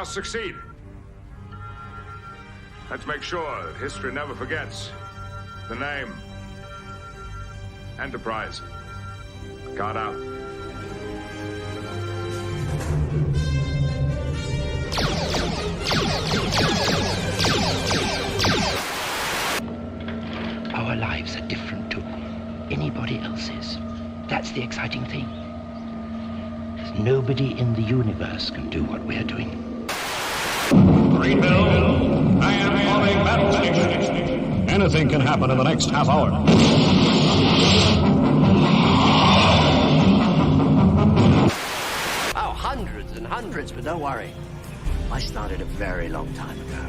must succeed. Let's make sure that history never forgets the name. Enterprise. Guard out. Our lives are different to anybody else's. That's the exciting thing. Nobody in the universe can do what we're doing. Greenville, I am calling battle station. Anything can happen in the next half hour. Oh, hundreds and hundreds, but don't worry. I started a very long time ago.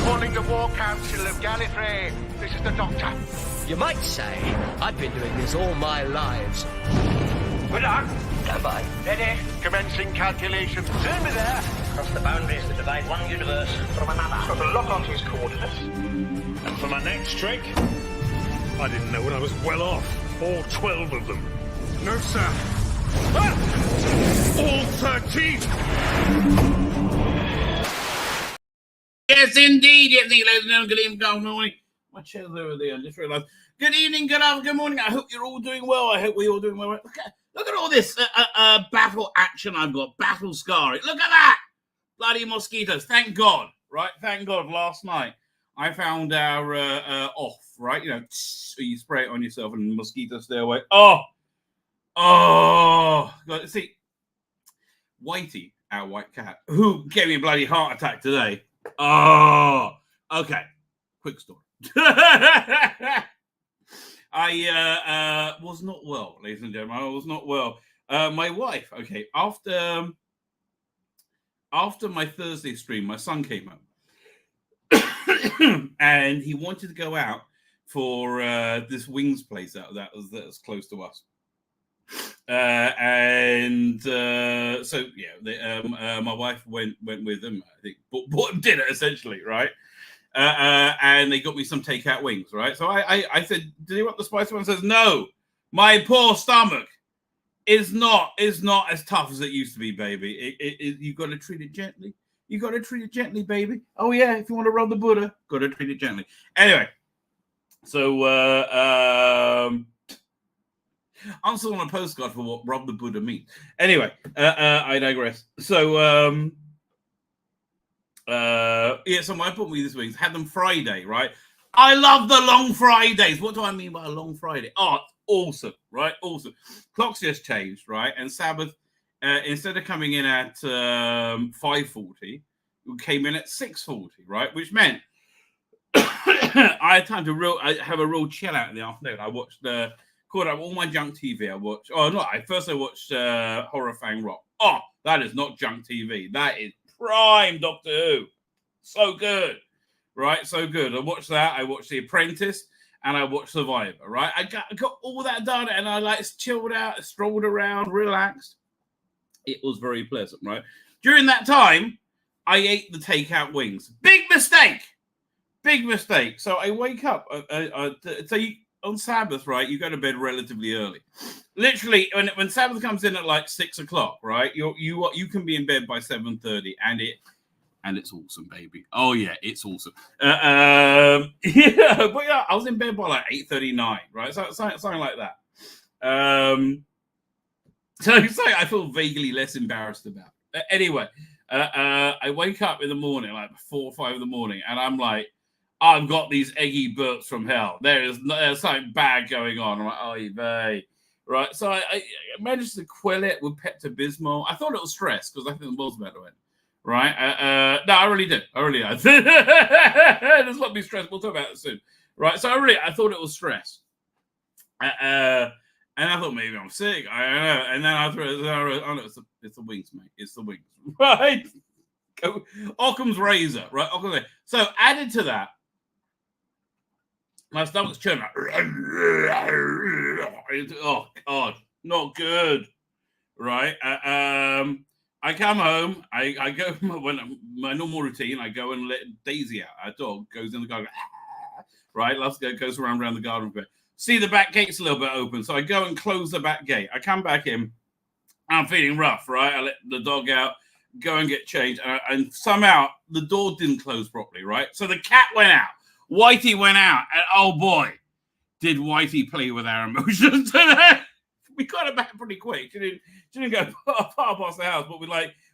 Calling the War Council of Gallifrey. This is the Doctor. You might say I've been doing this all my lives. Good luck. Stand by. Ready. Commencing calculations. Turn me there. Across the boundaries that divide one universe from another. Got to lock onto his coordinates. And for my next trick, I didn't know when I was well off. All 12 of them. No, sir. Ah! All 13! Yes, indeed. Yes, indeed, ladies and gentlemen. Good evening, good morning. My chair's over there. I just realised. Good evening, good afternoon, good morning. I hope you're all doing well. I hope we're all doing well. Look at all this battle action I've got. Battle scarring. Look at that. Bloody mosquitoes. Thank God. Right? Thank God. Last night I found our off. Right? You know, you spray it on yourself and the mosquitoes stay away. Oh. God, see, Whitey, our white cat, who gave me a bloody heart attack today. Oh. Okay. Quick story. I was not well, ladies and gentlemen. I was not well. My wife, okay, after my Thursday stream, my son came home and he wanted to go out for this wings place that was close to us. So yeah, my wife went with him. I think bought him dinner essentially, right? And they got me some takeout wings, right? So I said, "Do you want the spicy one?" Says, "No, my poor stomach is not as tough as it used to be, baby. You got to treat it gently. You got to treat it gently, baby. Oh yeah, if you want to rub the Buddha, got to treat it gently. Anyway, so I'm still on a postcard for what rub the Buddha means. Anyway, I digress. So so my put me this week had them Friday, right? I love the long Fridays. What do I mean by a long Friday? Oh, awesome, right? Awesome. Clocks just changed, right? And Sabbath, instead of coming in at 5:40, we came in at 6:40, right? Which meant I had time to have a real chill out in the afternoon. I watched caught up all my junk TV. I watched. Oh no! I watched Horror Fang Rock. Oh, that is not junk TV. That is prime Doctor Who. So good, right? So good. I watched that. I watched The Apprentice, and I watched Survivor. Right? I got all that done, and I chilled out, strolled around, relaxed. It was very pleasant, right? During that time, I ate the takeout wings. Big mistake. Big mistake. So I wake up. On Sabbath, right, you go to bed relatively early. Literally, when Sabbath comes in at like 6 o'clock, right, you can be in bed by 7:30, and it's awesome, baby. Oh yeah, it's awesome. Yeah, but yeah, I was in bed by like 8:39, right, so something like that. So I feel vaguely less embarrassed about. Anyway, I wake up in the morning, like 4 or 5 in the morning, and I'm like, I've got these eggy burps from hell. There's something bad going on. I'm like, oh, babe. Right. So I managed to quell it with Pepto-Bismol. I thought it was stress because I think the world's about to end. Right. No, I really did. There's not be stressed. We'll talk about it soon. Right. So I thought it was stress. And I thought maybe I'm sick. I don't know. And then I thought, oh no, it's the wings, mate. It's the wings. Right. Occam's razor. Right. Occam's razor. So added to that, my stomach's churning. Oh God, not good. Right. I come home. I go my normal routine. I go and let Daisy out. Our dog goes in the garden. Right. Goes around the garden a bit. See the back gate's a little bit open, so I go and close the back gate. I come back in. I'm feeling rough, right? I let the dog out, go and get changed, and somehow the door didn't close properly, right? So the cat went out. Whitey went out, and oh boy, did Whitey play with our emotions today. We got it back pretty quick. She didn't go far past the house, but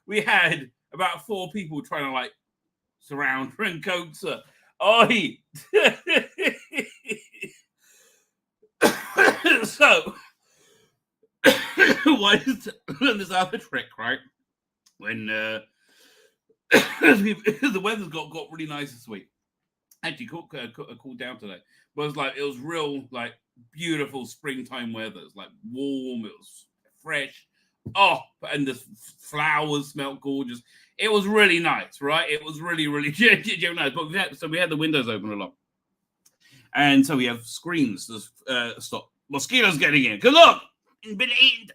we had about 4 people trying to like surround her and coax her. Oi! So, why is this other trick, right? When the weather's got really nice this week. Actually, cooled down today. But it was real, like, beautiful springtime weather. It was like warm, it was fresh. Oh, and the flowers smelled gorgeous. It was really nice, right? It was really, really nice. But we had the windows open a lot. And so we have screens to stop mosquitoes getting in. Because look, it's been eaten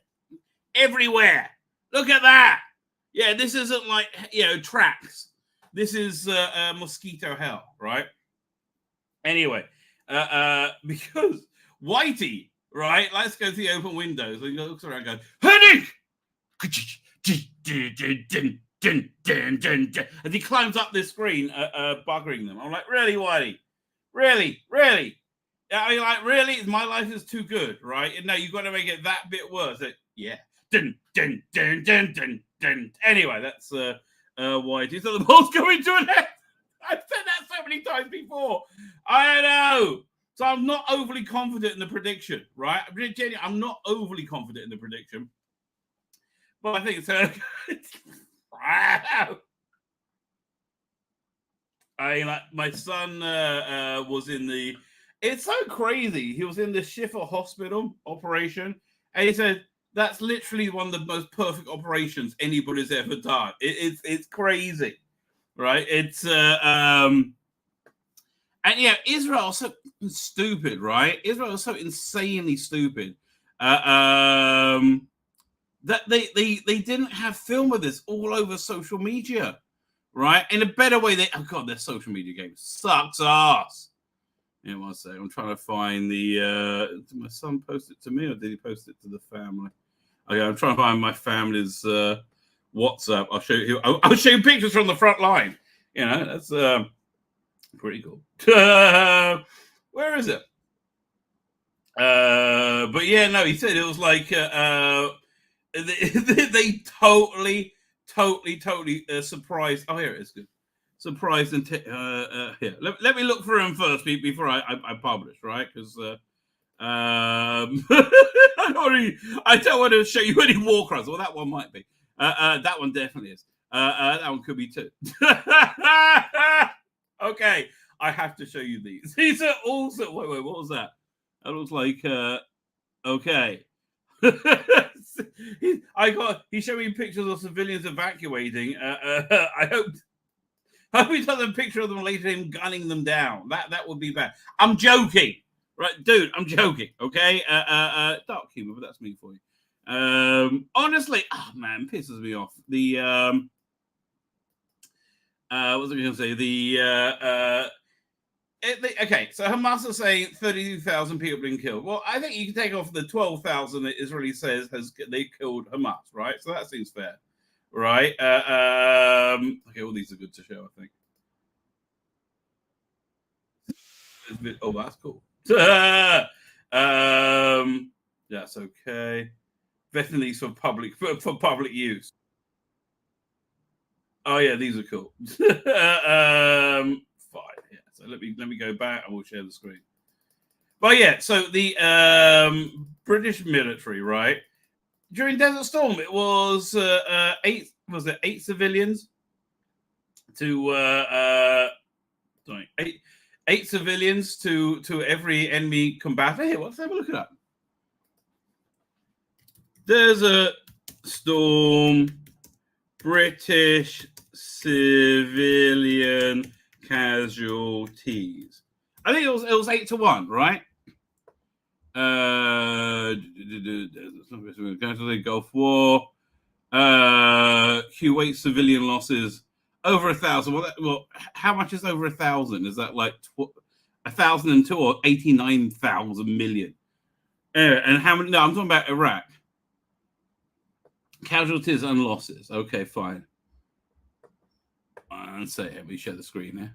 everywhere. Look at that. Yeah, this isn't like, tracks. This is mosquito hell, right? Anyway, because Whitey, right? Let's go to the open windows. And he looks around and goes, headache! As he climbs up this screen, buggering them. I'm like, really, Whitey? Really? I mean, like, really? My life is too good, right? No, you've got to make it that bit worse. Yeah. Anyway, that's Whitey. So the ball's coming to an end. I've said that so many times before. I know. So I'm not overly confident in the prediction, right? I'm not overly confident in the prediction. But I think it's wow. My son was in the. It's so crazy. He was in the Schiffer Hospital operation, and he said that's literally one of the most perfect operations anybody's ever done. It's crazy, right? It's and yeah, Israel's so stupid, right? Israel's so insanely stupid. That they didn't have film of this all over social media, right? In a better way, their social media game sucks ass. Yeah, one second. I'm trying to find the. Did my son post it to me, or did he post it to the family? Okay, I'm trying to find my family's WhatsApp. I'll show you. I'll show you pictures from the front line. That's pretty cool. Where is it? But yeah, no, he said it was like they totally surprised. Oh, here it is. Good. Surprised and here. Let me look for him first before I publish, right? Because I don't want to show you any war crimes. Well, that one might be. That one definitely is. That one could be too. Okay, I have to show you these. These are also. Wait, what was that? That looks like. Okay. He showed me pictures of civilians evacuating. I hope he does a picture of them later, him gunning them down. That would be bad. I'm joking, right, dude? I'm joking. Okay. Dark humor, but that's me for you. Honestly, oh man, pisses me off. The what was I going to say? Okay, so Hamas are saying 32,000 people have been killed. Well, I think you can take off the 12,000 that Israeli says they killed Hamas, right? So that seems fair, right? Okay, all these are good to show, I think. Oh, that's cool. That's okay. Vetting these for public use. Oh yeah, these are cool. Fine. Yeah. So let me go back and we'll share the screen. But yeah, so the British military, right? During Desert Storm, it was eight civilians to eight civilians to every enemy combatant. Here, let's have a look at that. Desert Storm, British civilian casualties. I think it was 8-1, right? Gulf War. Kuwait civilian losses over 1,000. Well, how much is over 1,000? Is that like 1,002 or 89,000 million? And how many? No, I'm talking about Iraq. Casualties and losses. Okay, fine. And say, let me share the screen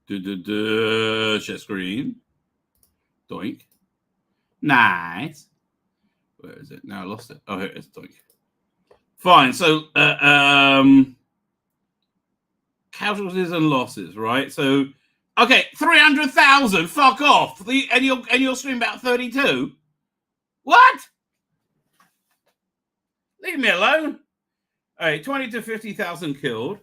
here. Share screen. Doink. Nice. Where is it? Now I lost it. Oh, here it is. Doink. Fine. So, casualties and losses, right? So, okay, 300,000. Fuck off. And you're streaming about 32. What? Leave me alone. All right, 20 to 50,000 killed,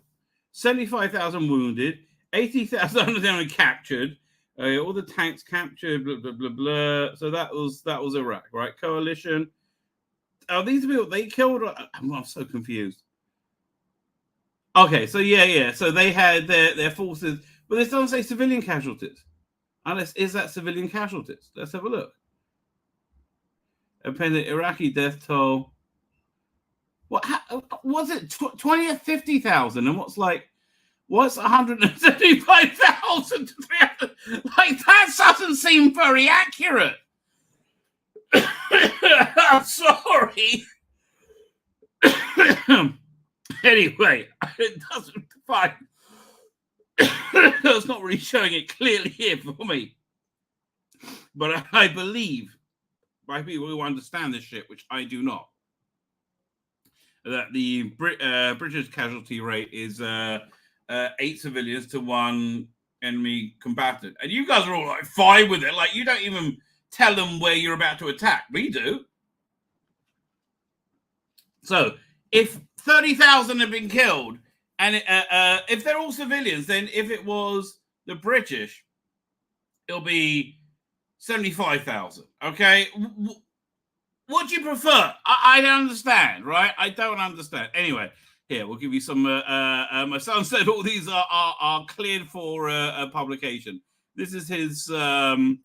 75,000 wounded, 80,000 captured. All the tanks captured. Blah blah blah blah. So that was Iraq, right? Coalition. Oh, these people they killed. I'm so confused. Okay, so yeah. So they had their forces, but this doesn't say civilian casualties. Unless is that civilian casualties? Let's have a look. Appended Iraqi death toll. What was it? 20 or 50,000? And what's 175,000 to 300? Like that doesn't seem very accurate. I'm sorry. Anyway, it doesn't fine. It's not really showing it clearly here for me. But I believe by people who understand this shit, which I do not, that the British casualty rate is 8 civilians to 1 enemy combatant. And you guys are all like fine with it. Like you don't even tell them where you're about to attack. We do. So if 30,000 have been killed, and if they're all civilians, then if it was the British, it'll be 75,000. Okay? What do you prefer? I don't understand, right? I don't understand. Anyway, here, we'll give you some... my son said all these are cleared for publication. This is his front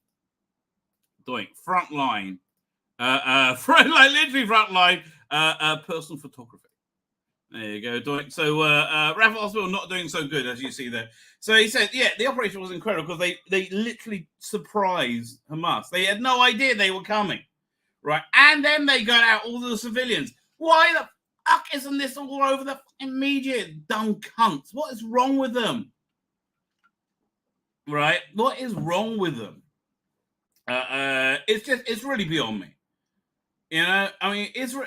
line. Literally front line personal photography. There you go, Doink. So Rafa Hospital not doing so good, as you see there. So he said, yeah, the operation was incredible because they literally surprised Hamas. They had no idea they were coming. Right, and then they got out all the civilians. Why the fuck isn't this all over the fucking media? Dumb cunts. What is wrong with them? Right, what is wrong with them? It's really beyond me. You know, I mean, Israel.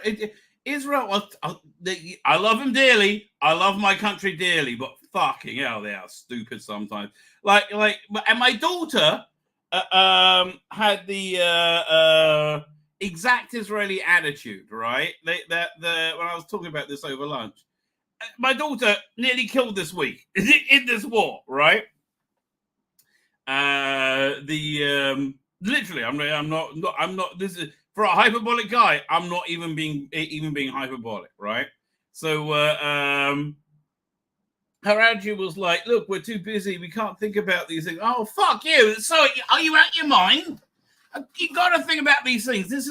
I love them dearly. I love my country dearly, but fucking hell, they are stupid sometimes. And my daughter had the exact Israeli attitude, right? When I was talking about this over lunch, my daughter nearly killed this week in this war, right? Literally, I'm not. This is for a hyperbolic guy. I'm not even being hyperbolic, right? So her attitude was like, "Look, we're too busy. We can't think about these things." Oh, fuck you! So, are you out your mind? You got to think about these things. This,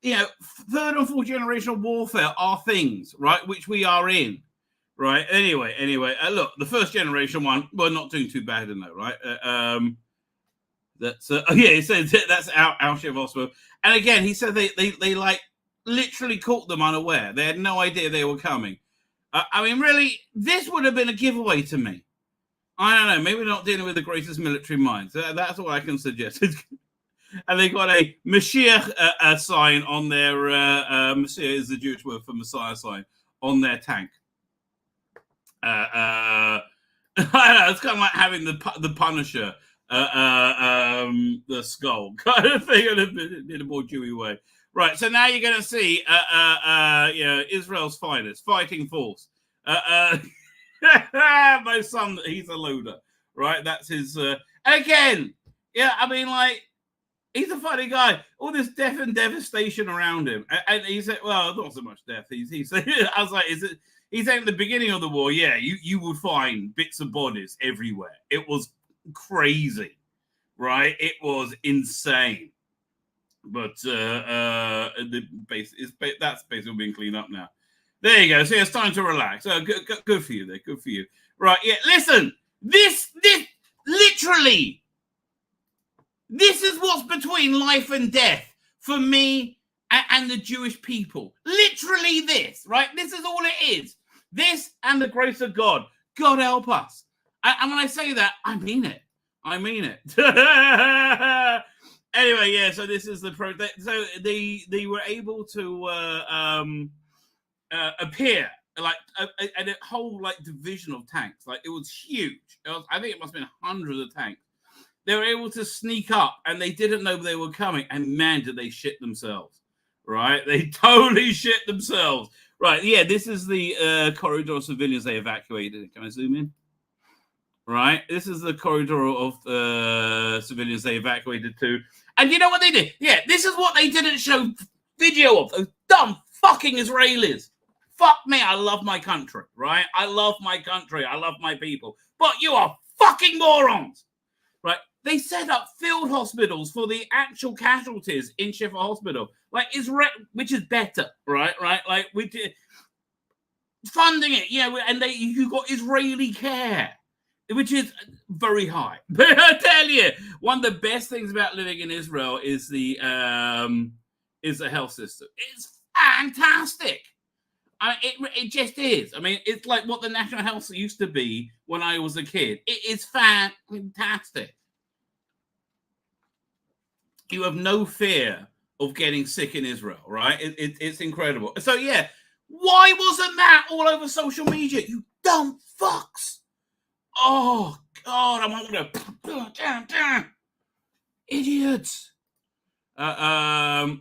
you know, 3rd and 4th generational warfare are things, right, which we are in, right? Anyway, look, the 1st generation one, we're not doing too bad in that, right? He said that's our ship hospital. And again, he said they like literally caught them unaware. They had no idea they were coming. I mean, really, this would have been a giveaway to me. I don't know. Maybe we're not dealing with the greatest military minds. That's what I can suggest. And they got a Mashiach sign on their Mashiach is the Jewish word for Messiah sign on their tank. I don't know, it's kind of like having the Punisher, the skull kind of thing in a more Jewy way. Right, so now you're going to see Israel's finest fighting force. My son, he's a loader, right? That's his. Again, yeah, I mean, like, he's a funny guy. All this death and devastation around him, and he said, "Well, not so much death." He said, "I was like, is it?" He said, "At the beginning of the war, yeah, you would find bits of bodies everywhere. It was crazy, right? It was insane." But that's basically being cleaned up now. There you go. So it's time to relax. Good for you there. Good for you. Right. Yeah. Listen, this literally, this is what's between life and death for me and the Jewish people. Literally this, right? This is all it is. This and the grace of God. God help us. And when I say that, I mean it. I mean it. Anyway, yeah, so this is the so they were able to appear like a whole like division of tanks. Like it was huge. I think it must have been hundreds of tanks. They were able to sneak up and they didn't know they were coming. And man, did they shit themselves. Right? They totally shit themselves. Right, yeah, this is the corridor of civilians they evacuated. Can I zoom in? Right, this is the corridor of civilians they evacuated to. And you know what they did? Yeah, this is what they didn't show video of. Those dumb fucking Israelis. Fuck me, I love my country, right? I love my country. I love my people. But you are fucking morons, right? They set up field hospitals for the actual casualties in Shifa Hospital, like Israel, which is better, right? Like we did funding it, yeah, and you got Israeli care, which is very high. But I tell you, one of the best things about living in Israel is the health system. It's fantastic. It just is. I mean, it's like what the National Health used to be when I was a kid. It is fantastic. You have no fear of getting sick in Israel, right? It's incredible. So, yeah, why wasn't that all over social media? You dumb fucks. Oh, God, I'm going to... Idiots.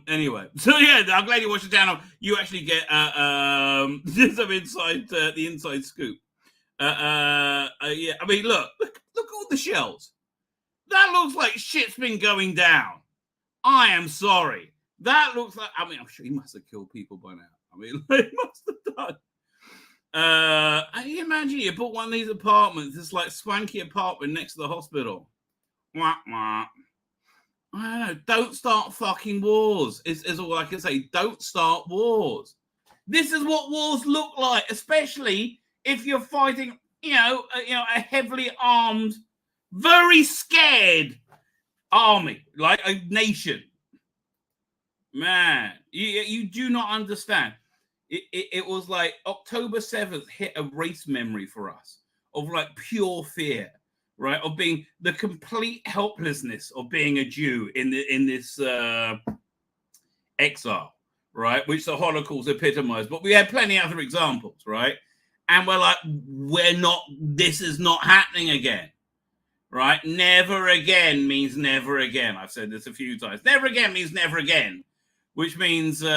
Anyway, so, yeah, I'm glad you watched the channel. You actually get some inside, the inside scoop. Yeah, I mean, look at all the shells. That looks like shit's been going down. I am sorry. That looks like, I mean, I'm sure he must have killed people by now. I mean, he must have done. Can you imagine you put one of these apartments, this like swanky apartment next to the hospital? Wah, wah. I don't know. Don't start fucking wars, is all I can say. Don't start wars. This is what wars look like, especially if you're fighting, a heavily armed, very scared army, like a nation. Man, you do not understand. It was like October 7th hit a race memory for us of like pure fear, right? Of being the complete helplessness of being a Jew in this exile, right? Which the Holocaust epitomized. But we had plenty of other examples, right? And we're like, this is not happening again. Right? Never again means never again. I've said this a few times. Never again means never again, which means, we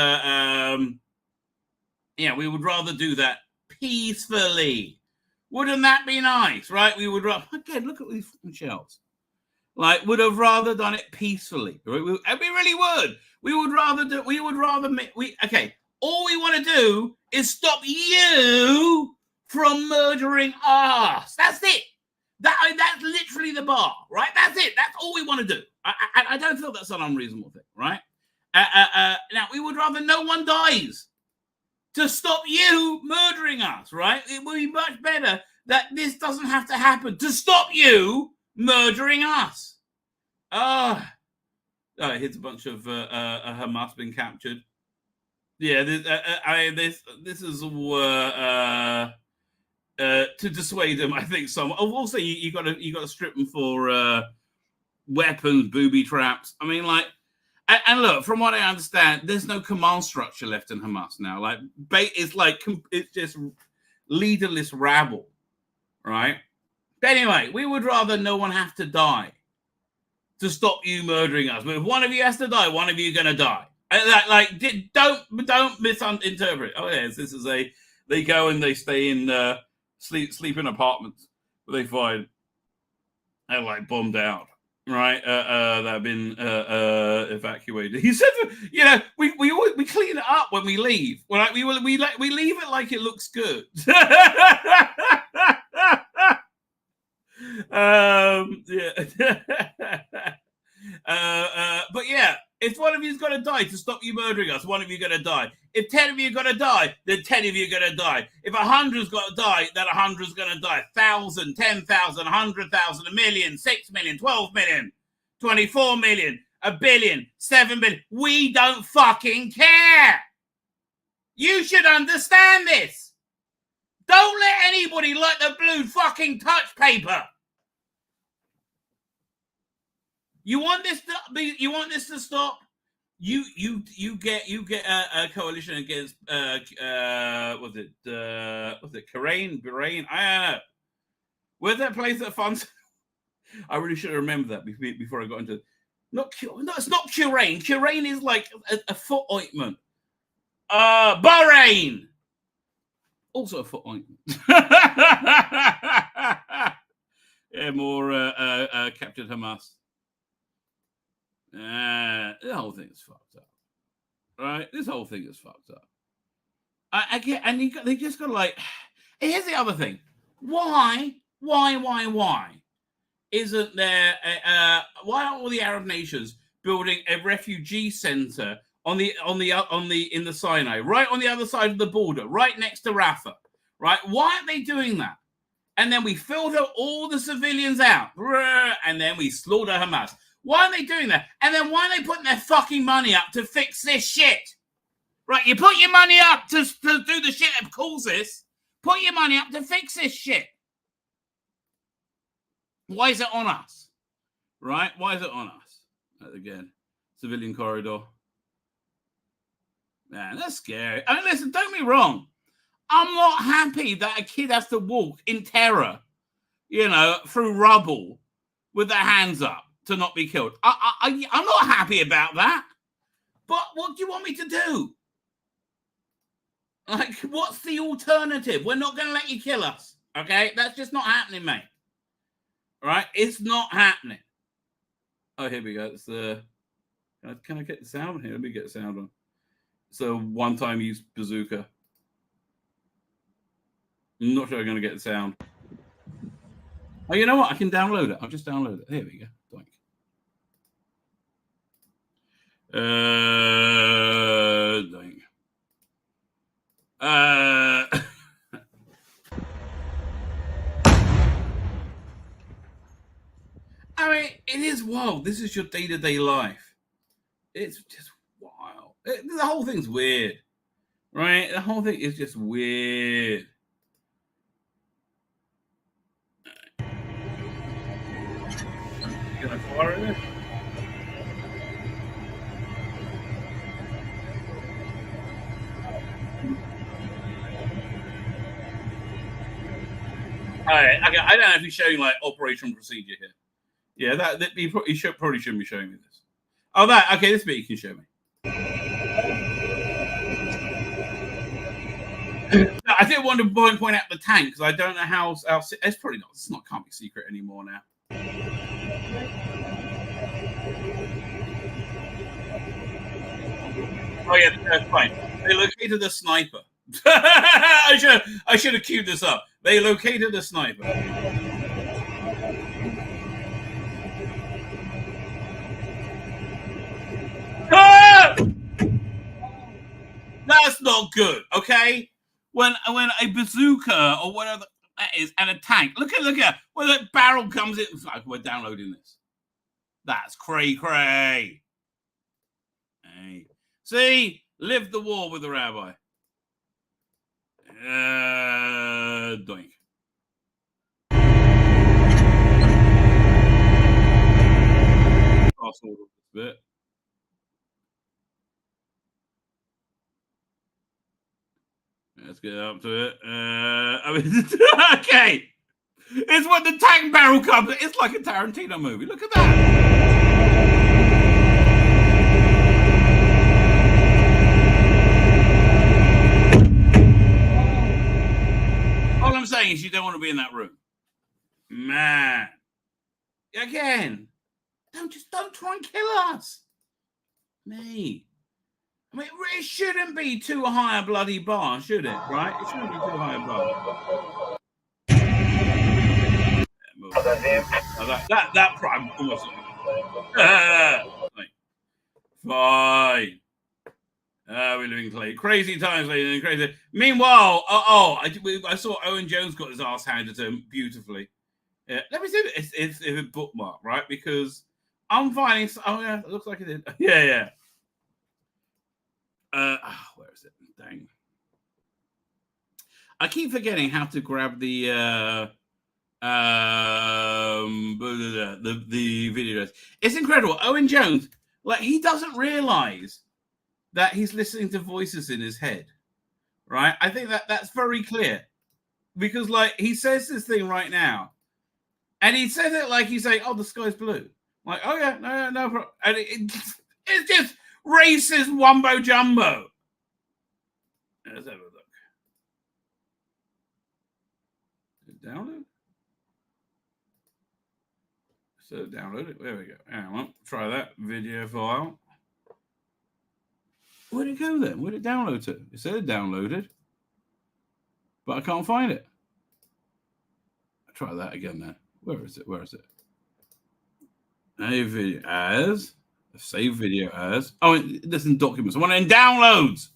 would rather do that peacefully. Wouldn't that be nice, right? We would rather, again, look at these fucking shells. Like, would have rather done it peacefully. Right? We really would. Okay, all we want to do is stop you from murdering us. That's it. That's literally the bar, right? That's it. That's all we want to do. I don't feel that's an unreasonable thing, right? Now, we would rather no one dies to stop you murdering us, right? It would be much better that this doesn't have to happen to stop you murdering us. Here's a bunch of Hamas been captured. Yeah, this is to dissuade them, I think. Some also you got to strip them for weapons, booby traps. I mean, like, and look, from what I understand, there's no command structure left in Hamas now. Like, it's just leaderless rabble, right? But anyway, we would rather no one have to die to stop you murdering us. But if one of you has to die, one of you are gonna die. Don't misinterpret. Oh yes, this is they go and they stay in sleep in apartments where they find they're like bombed out, right? That have been evacuated. He said, we clean it up when we leave. Well, we leave it like it looks good. But yeah, if one of you's got to die to stop you murdering us, one of you got to die. If 10 of you got to die, then 10 of you are going to die. If 100's got to die, then 100's going to die. 1,000, 10,000, 100,000, 1 million, 6 million, 12 million, 24 million. 1 billion, 7 billion. We don't fucking care. You should understand this. Don't let anybody like the blue fucking touch paper. You want this to be? You want this to stop? You get a coalition against was it Bahrain? I don't know. Where's that place that funds? I really should have remembered that before I got into it. No, it's not Bahrain. Bahrain is like a foot ointment. Bahrain, also a foot ointment. Yeah, more captured Hamas. The whole thing is fucked up, right? This whole thing is fucked up. I get, and they just got like. Here's the other thing: why isn't there? Why aren't all the Arab nations building a refugee center in the Sinai, right on the other side of the border, right next to Rafah, right? Why aren't they doing that? And then we filter all the civilians out, and then we slaughter Hamas. Why aren't they doing that? And then why are they putting their fucking money up to fix this shit? Right, you put your money up to do the shit that caused this. Put your money up to fix this shit. Why is it on us? Right? Why is it on us? Again, civilian corridor. Man, that's scary. I mean, listen, don't be wrong. I'm not happy that a kid has to walk in terror, through rubble with their hands up to not be killed. I'm not happy about that. But what do you want me to do? Like, what's the alternative? We're not going to let you kill us. Okay? That's just not happening, mate. All right? It's not happening. Oh, here we go. It's can I get the sound here? Let me get the sound on. So one-time use bazooka. I'm not sure I'm going to get the sound. Oh, you know what? I can download it. I'll just download it. There we go. Doink. Doink. I mean, it is wild. This is your day-to-day life. It's just wild. The whole thing's weird, right? The whole thing is just weird. Can I fire it? I don't know if he's showing like operational procedure here. Yeah, that he probably shouldn't be showing me this. Oh, okay. This bit you can show me. No, I did want to point out the tank because I don't know how. It's probably not. It's not can't be secret anymore now. Oh yeah, that's fine. They located the sniper. I should have queued this up. They located the sniper. Ah! That's not good, okay? When a bazooka or whatever that is and a tank, look at where that barrel comes in. Like, we're downloading this. That's cray. Hey. See, live the war with the Rabbi. Doink. Fast forward a bit. Let's get up to it. Okay. It's when the tank barrel comes. It's like a Tarantino movie. Look at that. All I'm saying is you don't want to be in that room. Man. Again. Don't try and kill us. Me. I mean, it shouldn't be too high a bloody bar, should it? Right? It shouldn't be too high a bar. That prime almost. Fine. We're living crazy times, ladies and crazy. Meanwhile, I saw Owen Jones got his ass handed to him beautifully. Let me see if it's bookmark, right? Because I'm finding. Oh yeah, it looks like it did. Yeah. Where is it? Dang. I keep forgetting how to grab the video. It's incredible. Owen Jones, like, he doesn't realize that he's listening to voices in his head, right? I think that's very clear, because like he says this thing right now, and he says it like he's saying, "Oh, the sky's blue." Like, oh yeah, no problem. And it's just racist wumbo jumbo. Let's have a look. Download. So download it. There we go. Hang on. Try that video file. Where'd it go then? Where'd it download to? It said it downloaded, but I can't find it. I'll try that again then. Where is it? A video as. Save video as. Oh, this in documents. I want it in downloads.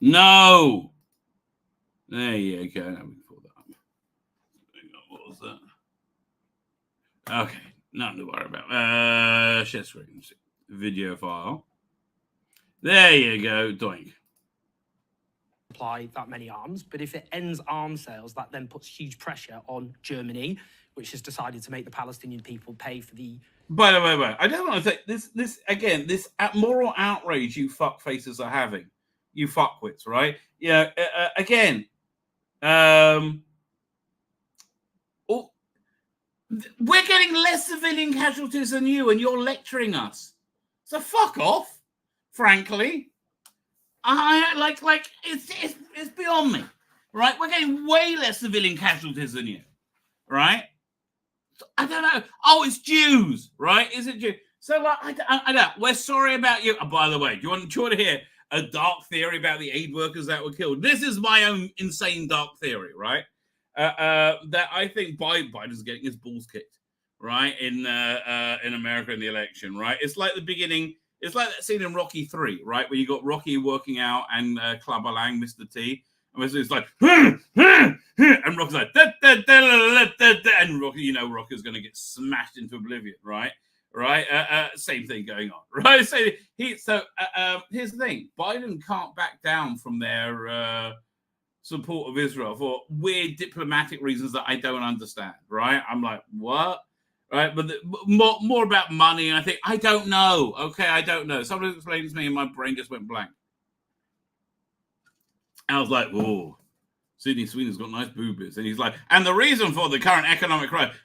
No. There you go. Now we can pull that up. What was that? Okay. Nothing to worry about. Share screen. Video file. There you go. Doink. Supply that many arms, but if it ends arms sales, that then puts huge pressure on Germany, which has decided to make the Palestinian people pay for the. By the way, I don't want to say this again. This moral outrage you fuck faces are having, you fuckwits, right? Yeah. Again, we're getting less civilian casualties than you, and you're lecturing us. So fuck off. Frankly, I like it's beyond me, right? We're getting way less civilian casualties than you, right? I don't know. Oh, it's Jews, right? Is it Jews? So like, I don't. We're sorry about you. Oh, by the way, do you want to hear a dark theory about the aid workers that were killed? This is my own insane dark theory, right? That I think Biden's getting his balls kicked, right? In America in the election, right? It's like the beginning. It's like that scene in Rocky 3, right? Where you got Rocky working out and Clubber Lang, Mr. T. And it's like, and Rocky's like, and Rocky, Rocky's going to get smashed into oblivion, right? Same thing going on, right? So here's the thing. Biden can't back down from their support of Israel for weird diplomatic reasons that I don't understand, right? I'm like, what? Right, but more about money. I think I don't know. Okay, I don't know. Somebody explained to me, and my brain just went blank. I was like, "Oh, Sydney Sweeney's got nice boobies," and he's like, "And the reason for the current economic crisis,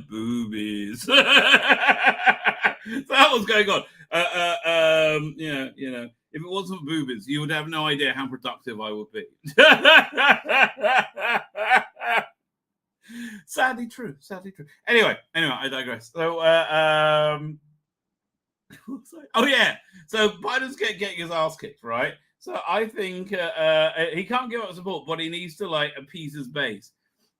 boobies." So that was going on. If it wasn't for boobies, you would have no idea how productive I would be. Sadly true. Anyway, I digress. So, oh yeah. So Biden's getting his ass kicked, right? So I think he can't give up support, but he needs to like appease his base.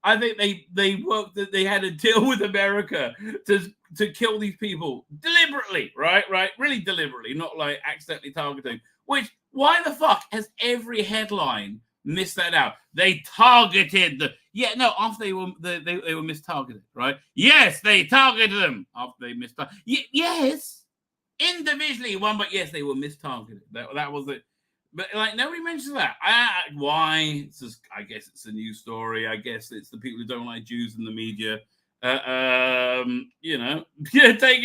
I think they had a deal with America to kill these people deliberately, right? Really deliberately, not like accidentally targeting. Which why the fuck has every headline missed that out? They targeted after they were mistargeted, right? Yes, they targeted them after they mistargeted. Yes, individually one, but yes, they were mistargeted. That was it. But like nobody mentions that. Why? It's just, I guess it's a news story. I guess it's the people who don't like Jews in the media.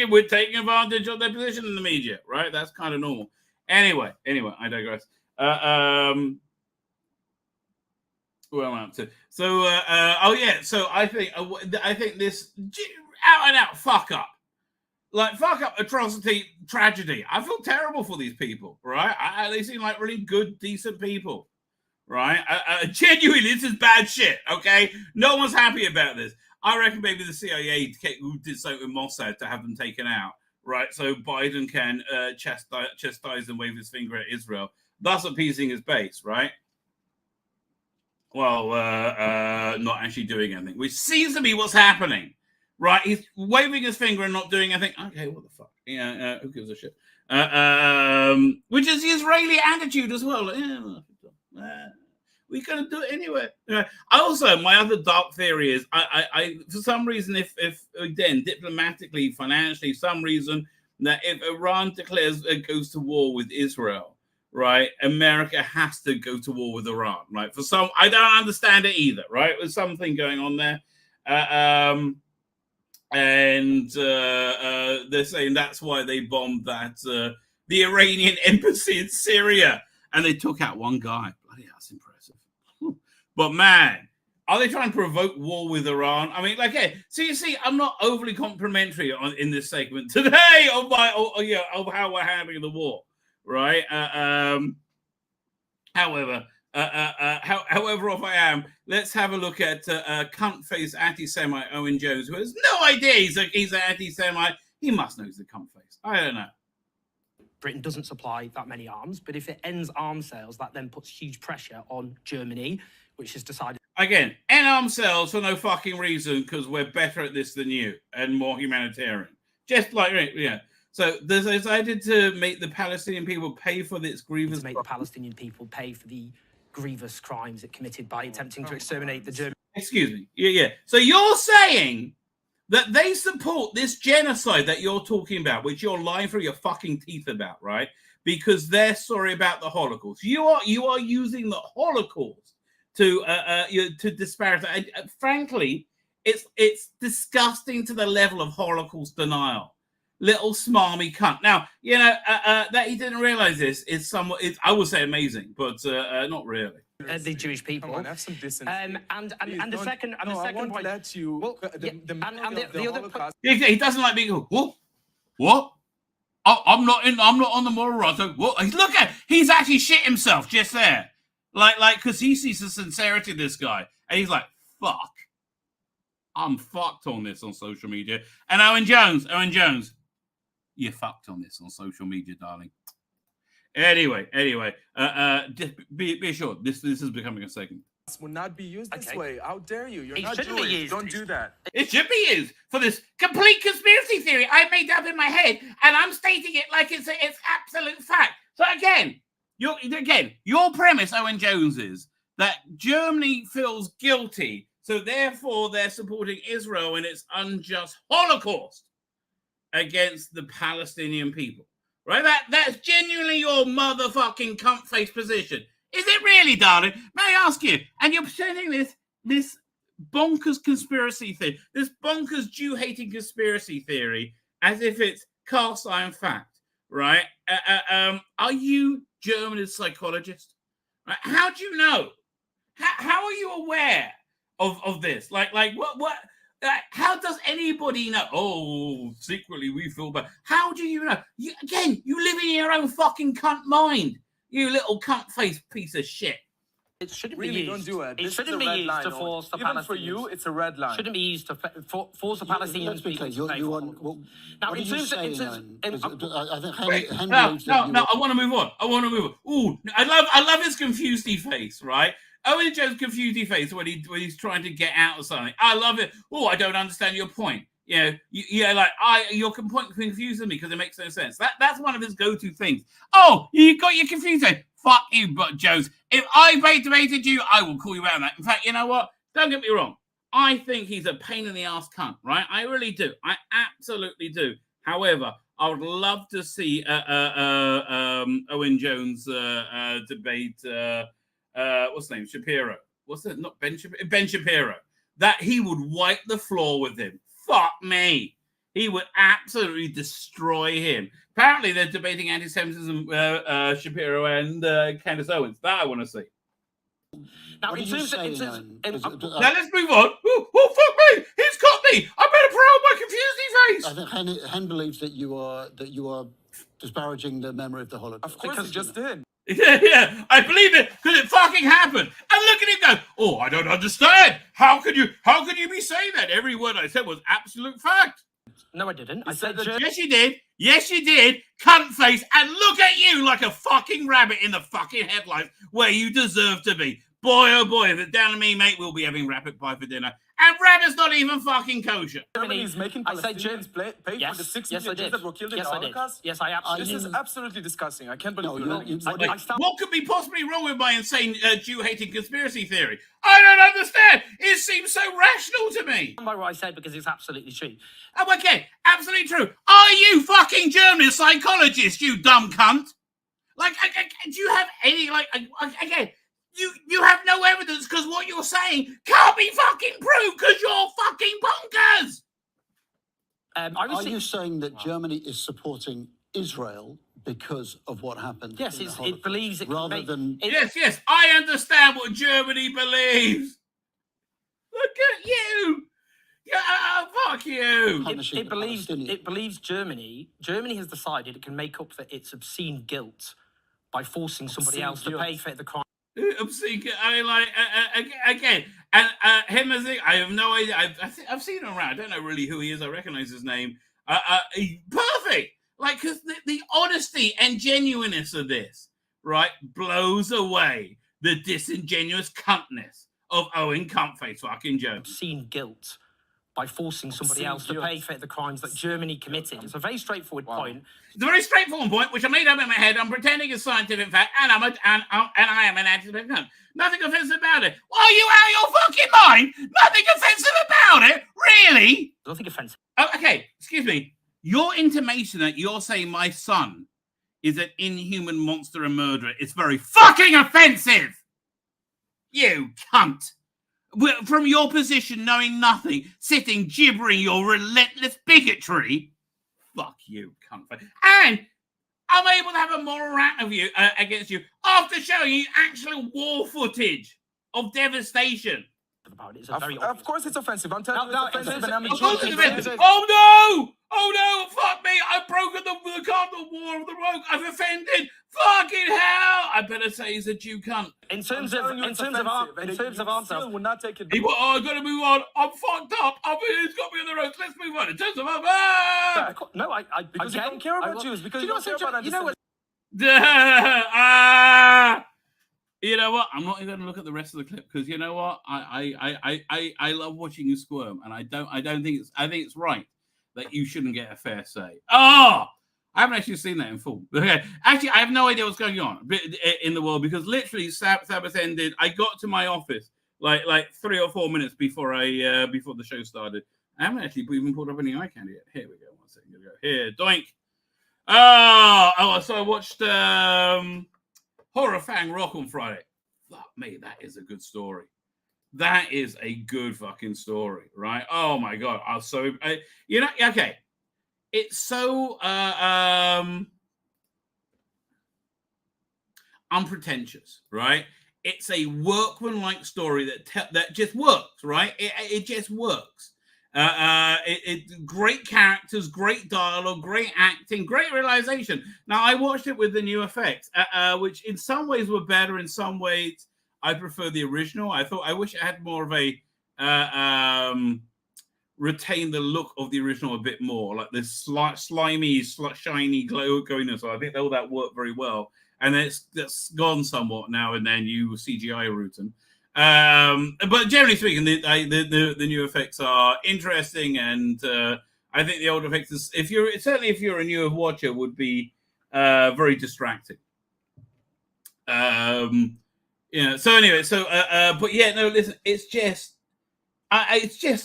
We're taking advantage of their position in the media, right? That's kind of normal. Anyway, I digress. Where am I up to? So, So I think this out and out fuck up atrocity, tragedy. I feel terrible for these people, right? They seem like really good, decent people, right? Genuinely, this is bad shit. Okay, no one's happy about this. I reckon maybe the CIA who did something with Mossad to have them taken out, right? So Biden can chastise and wave his finger at Israel, thus appeasing his base, right? Well, not actually doing anything, which seems to be what's happening, right? He's waving his finger and not doing anything. Okay, what the fuck? Yeah, who gives a shit? Which is the Israeli attitude as well. We're going to do it anyway. Also, my other dark theory is, I for some reason, if again, diplomatically, financially, some reason, that if Iran goes to war with Israel, right, America has to go to war with Iran, right? For some, I don't understand it either, right? There's something going on there. And they're saying that's why they bombed the Iranian embassy in Syria, and they took out one guy. Bloody hell, that's impressive. But man, are they trying to provoke war with Iran? I mean, like, hey, so you see, I'm not overly complimentary in this segment today of how we're handling the war, right? However, however off I am, let's have a look at cunt-face anti-Semite Owen Jones, who has no idea he's an anti-Semite. He must know he's a cunt-face. I don't know. Britain doesn't supply that many arms, but if it ends arms sales, that then puts huge pressure on Germany, which has decided... Again, end arms sales for no fucking reason, because we're better at this than you and more humanitarian. Just like, yeah. So they decided to make the Palestinian people pay for this grievous... To make the Palestinian people pay for the grievous crimes it committed by attempting to exterminate the Germans. Excuse me. Yeah. So you're saying that they support this genocide that you're talking about, which you're lying through your fucking teeth about, right? Because they're sorry about the Holocaust. You are using the Holocaust to disparage. Frankly, it's disgusting to the level of Holocaust denial. Little smarmy cunt. Now, you know that he didn't realize this is somewhat. I would say amazing, but not really. The Jewish people. Come on, have some decency. And the second I won't point. let you. Well, The other point. He doesn't like being. What? I'm not on the moral right. So what? Look at. He's actually shit himself just there, like because he sees the sincerity of this guy, and he's like, fuck. I'm fucked on this on social media. And Owen Jones. You're fucked on this on social media, darling. Anyway, just be sure this is becoming a segment. This will not be used this way. How dare you? You're It not shouldn't be Jewish. used. Don't do that. It should be used for this complete conspiracy theory I made up in my head, and I'm stating it like it's absolute fact. So again, your premise, Owen Jones, is that Germany feels guilty, so therefore they're supporting Israel in its unjust Holocaust against the Palestinian people, right? That's genuinely your motherfucking cunt-face position. Is it really, darling? May I ask you? And you're presenting this bonkers conspiracy theory, this bonkers Jew-hating conspiracy theory, as if it's cast iron fact, right? Are you German psychologist? Right? How do you know? How are you aware of this? Like what? How does anybody know? Oh, secretly we feel bad. How do you know? You live in your own fucking cunt mind. You little cunt-faced piece of shit. It shouldn't Really, be used. don't do it. It This shouldn't is a be red used line, to Owen. force the Even Palestinians. for you, it's a red line. Shouldn't be used to force the Palestinians. Let's be clear. people to pay for Holocaust. Now, what in are you terms saying, of, Owen? in- I think Wait, Henry no, believes that you I want to move on. Ooh, I love his confusedy face, right? Owen Jones' confusedy face when he's trying to get out of something. I love it. Oh, I don't understand your point. You know, your point confuses me because it makes no sense. That's one of his go-to things. Oh, you got your confused. Fuck you, but Jones. If I debated you, I will call you out on that. In fact, you know what? Don't get me wrong. I think he's a pain in the ass cunt, right? I really do. I absolutely do. However, I would love to see Owen Jones debate. What's his name? Shapiro. What's that? Not Ben Shapiro. Ben Shapiro. That he would wipe the floor with him. Fuck me. He would absolutely destroy him. Apparently, they're debating anti-Semitism, Shapiro and Candace Owens. That I want to see. Now, What in are you terms saying, of, Owen? in- Is it- Now let's move on. Oh, fuck me! He's got me. I better put on my confusing face. I think Hen believes that you are disparaging the memory of the Holocaust. Of course, he just did. Yeah, I believe it because it fucking happened. And look at him go. Oh, I don't understand. How could you be saying that? Every word I said was absolute fact. no, I didn't. I said Yes, you did. Yes, you did. Cunt face. And look at you like a fucking rabbit in the fucking headlights where you deserve to be. Boy, oh boy, if it's down to me, mate, we'll be having rapid pie for dinner. And rabbit's not even fucking kosher. Germany is making Palestinians pay for the 6 million Jews that were killed in the Holocaust? Yes, I absolutely This is absolutely disgusting. I can't believe What could be possibly wrong with my insane Jew-hating conspiracy theory? I don't understand. It seems so rational to me. by what I said because it's absolutely true. Oh, okay, absolutely true. Are you fucking German psychologist, you dumb cunt? Like, do you have any, like, again, you have no evidence because what you're saying can't be fucking proved because you're fucking bonkers. Are you saying that Germany is supporting Israel because of what happened? Yes, it believes it rather can than... Yes, I understand what Germany believes. Look at you. Yeah, fuck you. It believes Germany. Germany has decided it can make up for its obscene guilt by forcing somebody else to pay for the crime. Obscene. I mean, like again, and him as I have no idea. I've seen him around. I don't know really who he is. I recognize his name. Perfect. Like, because the honesty and genuineness of this, right, blows away the disingenuous cuntness of Owen Cuntface fucking Jones. Obscene guilt by forcing somebody else to pay for the crimes that Germany committed. It's a very straightforward point. It's a very straightforward point, which I made up in my head. I'm pretending it's scientific fact, and I am an anti-Semitic cunt. Nothing offensive about it. Well, are you out of your fucking mind? Nothing offensive about it? Really? Nothing offensive. Oh, okay, excuse me. Your intimation that you're saying my son is an inhuman monster and murderer is very fucking offensive. You cunt. From your position, knowing nothing, sitting gibbering your relentless bigotry, fuck you, cunt. And I'm able to have a moral rant of you against you after showing you actual war footage of devastation. Of course it's offensive. I'm telling you it's offensive. And I'm Oh no, fuck me. I've broken the cardinal wall of the rogue. I've offended. Fucking hell. I better say he's a Jew cunt. In terms of answer, will not take it. I gotta move on. I'm fucked up. It's got me on the road. Let's move on. In terms of Because you don't care about Jews. Because you don't care about anti-Semitism. You know what? I'm not even going to look at the rest of the clip because you know what? I love watching you squirm, and I think it's right that you shouldn't get a fair say. Oh, I haven't actually seen that in full. Okay, actually, I have no idea what's going on in the world because literally Sabbath ended. I got to my office like 3 or 4 minutes before before the show started. I haven't actually even pulled up any eye candy yet. Here we go. 1 second. Here we go. Here, doink. Oh, so I watched Horror Fang Rock on Friday. Fuck me, that is a good story. That is a good fucking story, right? Oh my god, okay. It's so unpretentious, right? It's a workman-like story that just works, right? It just works. Great characters, great dialogue, great acting, great realization. Now, I watched it with the new effects, which in some ways were better. In some ways, I prefer the original. I wish it had more of a retain the look of the original a bit more, like this slimy, shiny glowiness. I think all that worked very well, and that's gone somewhat now and then. You CGI routine. But generally speaking, the new effects are interesting, and I think the old effects, if you're a newer watcher, would be very distracting. So anyway, but yeah, no, listen, it's just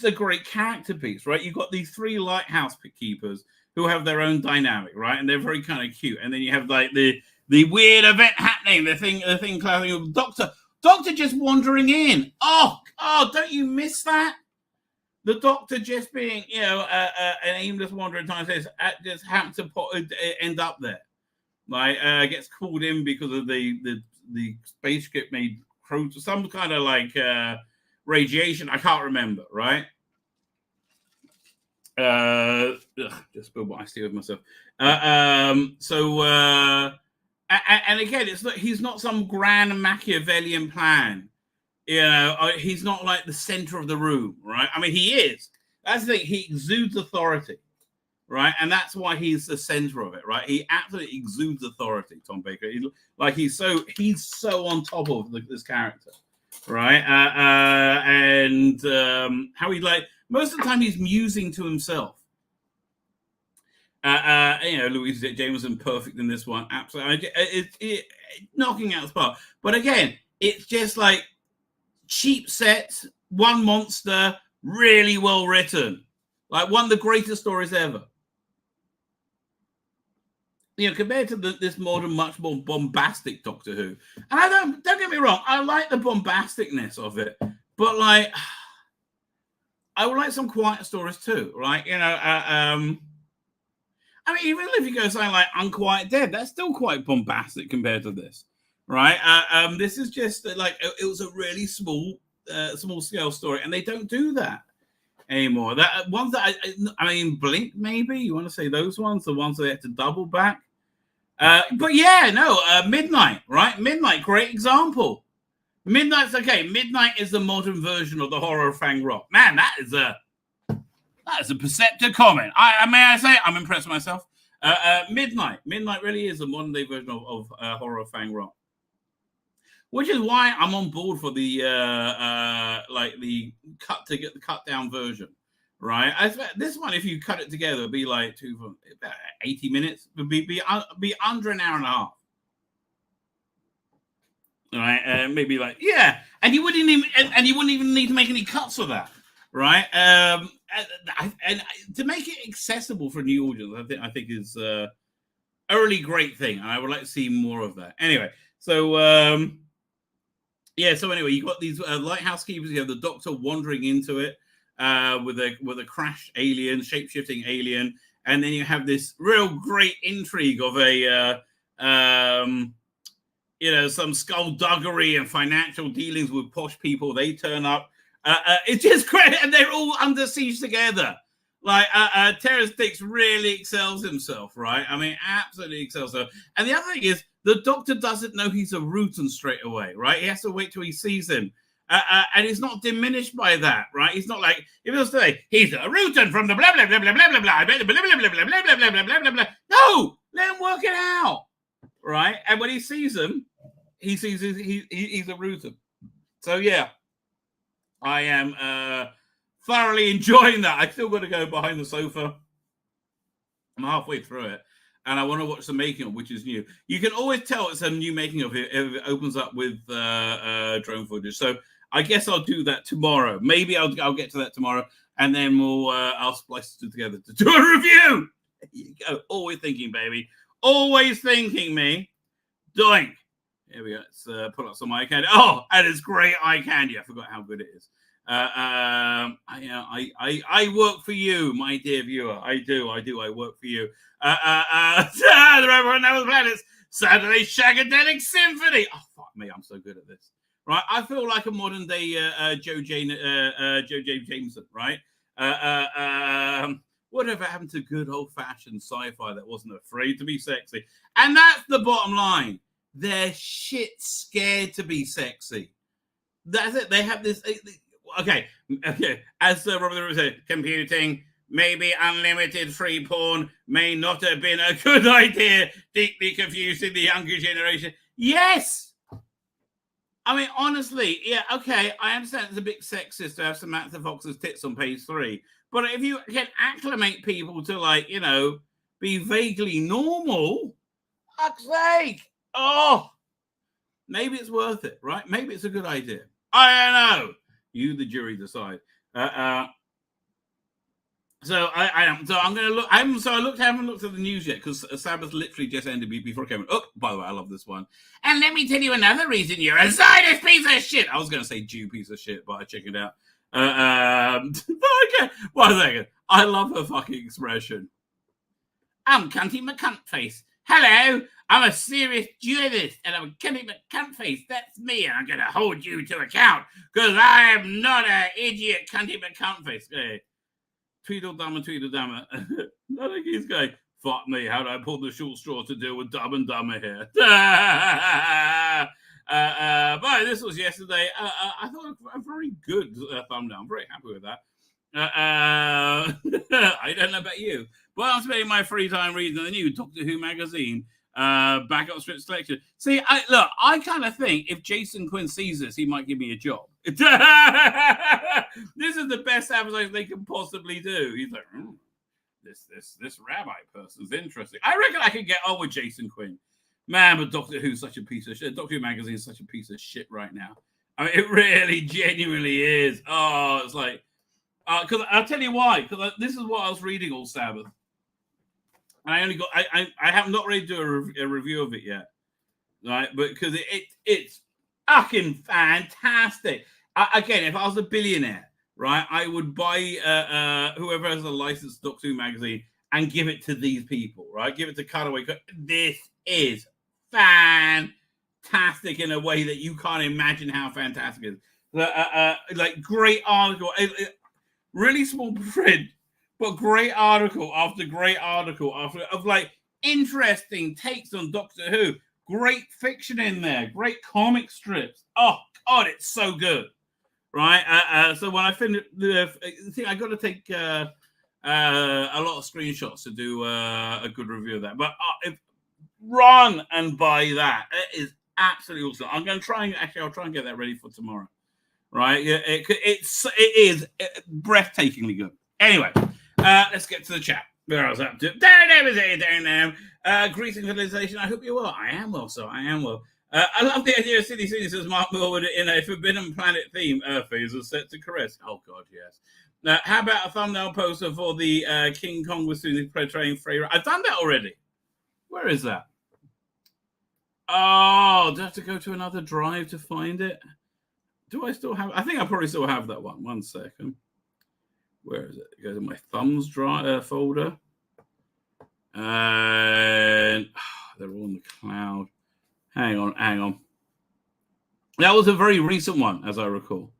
a great character piece, right? You've got these 3 lighthouse keepers who have their own dynamic, right? And they're very kind of cute. And then you have like the weird event happening, the thing clapping of Doctor just wandering in. Oh, don't you miss that? The Doctor just being, an aimless wandering time says just happened to end up there. Like gets called in because of the spaceship made some kind of like radiation. I can't remember, right? Just spilled what I see with myself. And again, he's not some grand Machiavellian plan. He's not like the center of the room, right? I mean, he is. That's the thing. He exudes authority, right? And that's why he's the center of it, right? He absolutely exudes authority, Tom Baker. He's so on top of this character. right? And how he like most of the time he's musing to himself. Louise Jameson perfect in this one, absolutely. It knocking out the park. But again, it's just like cheap sets, one monster, really well written, like one of the greatest stories ever. Compared to this modern, much more bombastic Doctor Who. And I don't get me wrong, I like the bombasticness of it, but like, I would like some quiet stories too, right? I mean, even if you go something like Unquiet Dead, that's still quite bombastic compared to this, right? This is just like it was a really small scale story, and they don't do that anymore. That ones that I mean, Blink maybe you want to say those ones, the ones they had to double back. But yeah, no, Midnight, right? Midnight, great example. Midnight's okay. Midnight is the modern version of the horror of Fang Rock. Man, that is a perceptive comment. May I say I'm impressed with myself. Midnight really is a modern day version of horror of Fang Rock, which is why I'm on board for the the cut down version. Right, I expect this one, if you cut it together, would be like 80 minutes. Would be under an hour and a half. Right, maybe like and you wouldn't even need to make any cuts for that. Right, and to make it accessible for a new audience, I think is a really great thing, and I would like to see more of that. Anyway, so so anyway, you got these lighthouse keepers. You have the Doctor wandering into it. With a crashed alien, shape-shifting alien, and then you have this real great intrigue of some skullduggery and financial dealings with posh people. They turn up. It's just great, and they're all under siege together. Like Terrence Dix really excels himself, right? I mean, absolutely excels himself. And the other thing is, the Doctor doesn't know he's a Rutan straight away, right? He has to wait till he sees him. And he's not diminished by that, right? He's not like, if he was to say, he's a Rutan from the blah, blah, blah, blah, blah, blah, blah, blah, blah, blah, blah, blah, blah, blah, blah, blah, blah, blah. No, let him work it out, right? And when he sees him, he sees he's a Rutan. So, yeah, I am thoroughly enjoying that. I still got to go behind the sofa. I'm halfway through it. And I want to watch the making of, which is new. You can always tell it's a new making of it if it opens up with drone footage. So I guess I'll do that tomorrow. Maybe I'll get to that tomorrow, and then I'll splice it together to do a review. There you go. Always thinking, baby. Always thinking, me. Doink. Here we go. Let's put up some eye candy. Oh, and it's great eye candy. I forgot how good it is. I work for you, my dear viewer. I do. I work for you. The Reverend Knows Planets Saturday Shaggadelic Symphony. Oh fuck me, I'm so good at this. Right, I feel like a modern day Joe Jameson. Right. Whatever happened to good old fashioned sci-fi that wasn't afraid to be sexy? And that's the bottom line. They're shit scared to be sexy. That's it. They have this. Okay. As Robert said, computing, maybe unlimited free porn may not have been a good idea, deeply confusing the younger generation. Yes! I mean, honestly, yeah, okay, I understand it's a bit sexist to have Samantha Fox's tits on page 3, but if you can acclimate people to, like, be vaguely normal, fuck's sake! Oh! Maybe it's worth it, right? Maybe it's a good idea. I don't know. You, the jury, decide. So I'm going to look. I haven't looked at the news yet because Sabbath literally just ended before it came. Oh, by the way, I love this one. And let me tell you another reason you're a Zionist piece of shit. I was going to say Jew piece of shit, but I chickened out. Okay, 1 second. I love her fucking expression. I'm Cunty McCuntface. Hello, I'm a serious Jewish and I'm Cunty McCuntface. That's me, and I'm going to hold you to account because I am not an idiot Cunty McCuntface. Hey, Tweedledum. I think he's going, fuck me, how do I pull the short straw to deal with Dumb and Dumber here? But this was yesterday. I thought a very good thumbnail. I'm very happy with that. I don't know about you, but I'm spending my free time reading the new Doctor Who magazine. Backup script selection. See, I kind of think if Jason Quinn sees this, he might give me a job. This is the best advertising they can possibly do. He's like, this Rabbi person's interesting. I reckon I could get on with Jason Quinn. Man, but Doctor Who's such a piece of shit. Doctor Who magazine is such a piece of shit right now. I mean, it really, genuinely is. Oh, it's like, because I'll tell you why. Because this is what I was reading all Sabbath. And I have not ready to do a review of it yet, right? But because it's fucking fantastic. Again, if I was a billionaire, right, I would buy whoever has a licensed Doctor Who magazine and give it to these people, right? Give it to Cutaway. This is fantastic in a way that you can't imagine how fantastic it is. Like great article, really small print, but great article after great article of like interesting takes on Doctor Who. Great fiction in there, great comic strips. Oh God, it's so good, right? So when I finish the thing, I got to take a lot of screenshots to do a good review of that. But run and buy that. It is absolutely awesome. I'm going to try and I'll try and get that ready for tomorrow. Right? It is breathtakingly good. Anyway, let's get to the chat. Where I was up to. Greetings, civilization. I hope you're well. I am well, so I am well. I love the idea of City says Mark Millwood in a Forbidden Planet theme. Earth is set to caress. Oh God, yes. How about a thumbnail poster for the King Kong with Susie portraying Freyra? I've done that already. Where is that? Oh, do I have to go to another drive to find it? Do I still have? I think I probably still have that one. 1 second. Where is it? It goes in my thumbs drive folder. And they're all in the cloud. Hang on. That was a very recent one, as I recall.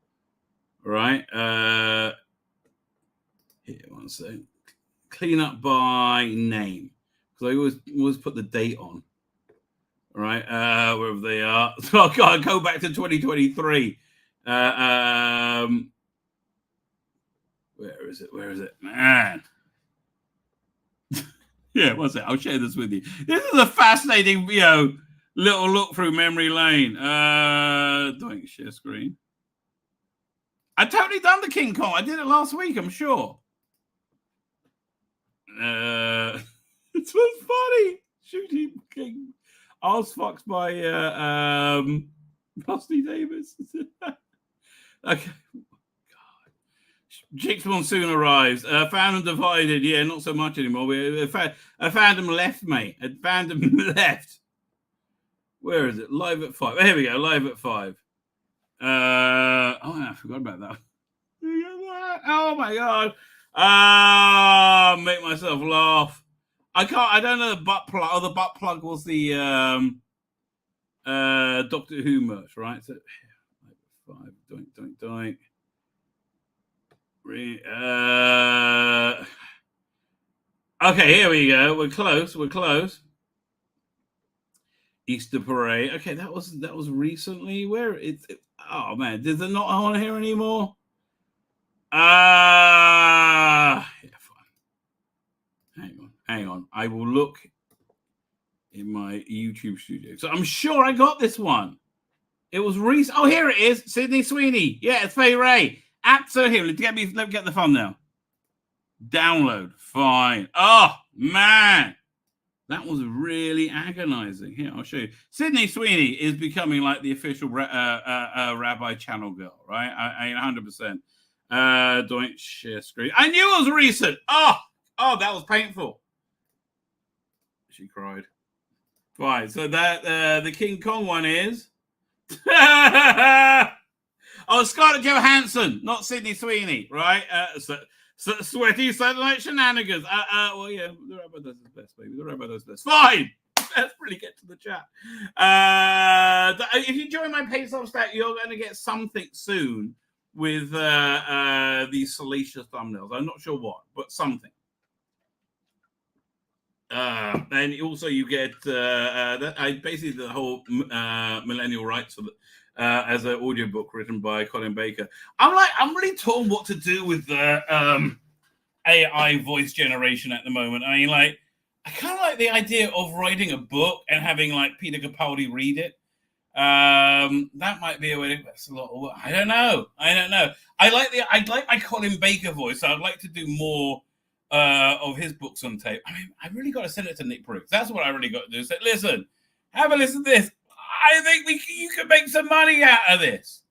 All right. Here, 1 second. Clean up by name. Because I always put the date on. All right. Wherever they are. So I gotta go back to 2023. Where is it? Man. Yeah, what's it? I'll share this with you. This is a fascinating, little look through memory lane. Doing share screen. I totally done the King Kong. I did it last week, I'm sure. It was funny. Shooting King. Oz Fox by Rusty Davis. Okay. God. Jix Monsoon arrives. Fandom divided. Yeah, not so much anymore. Fandom left, mate. Fandom left. Where is it? Live at 5. Here we go. Live at 5. I forgot about that. Oh my God. Make myself laugh. I don't know the butt plug. Oh, the butt plug was the Doctor Who merch, right? So 5. Doink. Okay, here we go. We're close. Easter parade. Okay, that was recently. Where oh man, is it not on here anymore? Yeah, fine. Hang on. I will look in my YouTube studio. So I'm sure I got this one. It was recent. Oh, here it is. Sydney Sweeney. Yeah, it's Faye Ray. Absolutely. Let me get the thumbnail. Download. Fine. Oh man. That was really agonizing. Here, I'll show you. Sydney Sweeney is becoming like the official Rabbi channel girl, right? I 100%. Don't share screen. I knew it was recent. Oh, that was painful. She cried. Right, so that the King Kong one is. Scarlett Johansson, not Sydney Sweeney, right? Sweaty Satellite Shenanigans. Well, yeah, the Rabbi does his best, baby. The Rabbi does his best. Fine. Let's really get to the chat. If you join my paid Substack, you're going to get something soon with these salacious thumbnails. I'm not sure what, but something. And also you get basically the whole millennial rights for as an audiobook written by Colin Baker. I'm really torn what to do with the AI voice generation at the moment. I mean, like, I kind of like the idea of writing a book and having like Peter Capaldi read it. That might be a way to. That's a lot of work. I don't know. I like my Colin Baker voice. So I'd like to do more of his books on tape. I mean, I really got to send it to Nick Briggs. That's what I really got to do. Say, listen, have a listen to this. I think you can make some money out of this,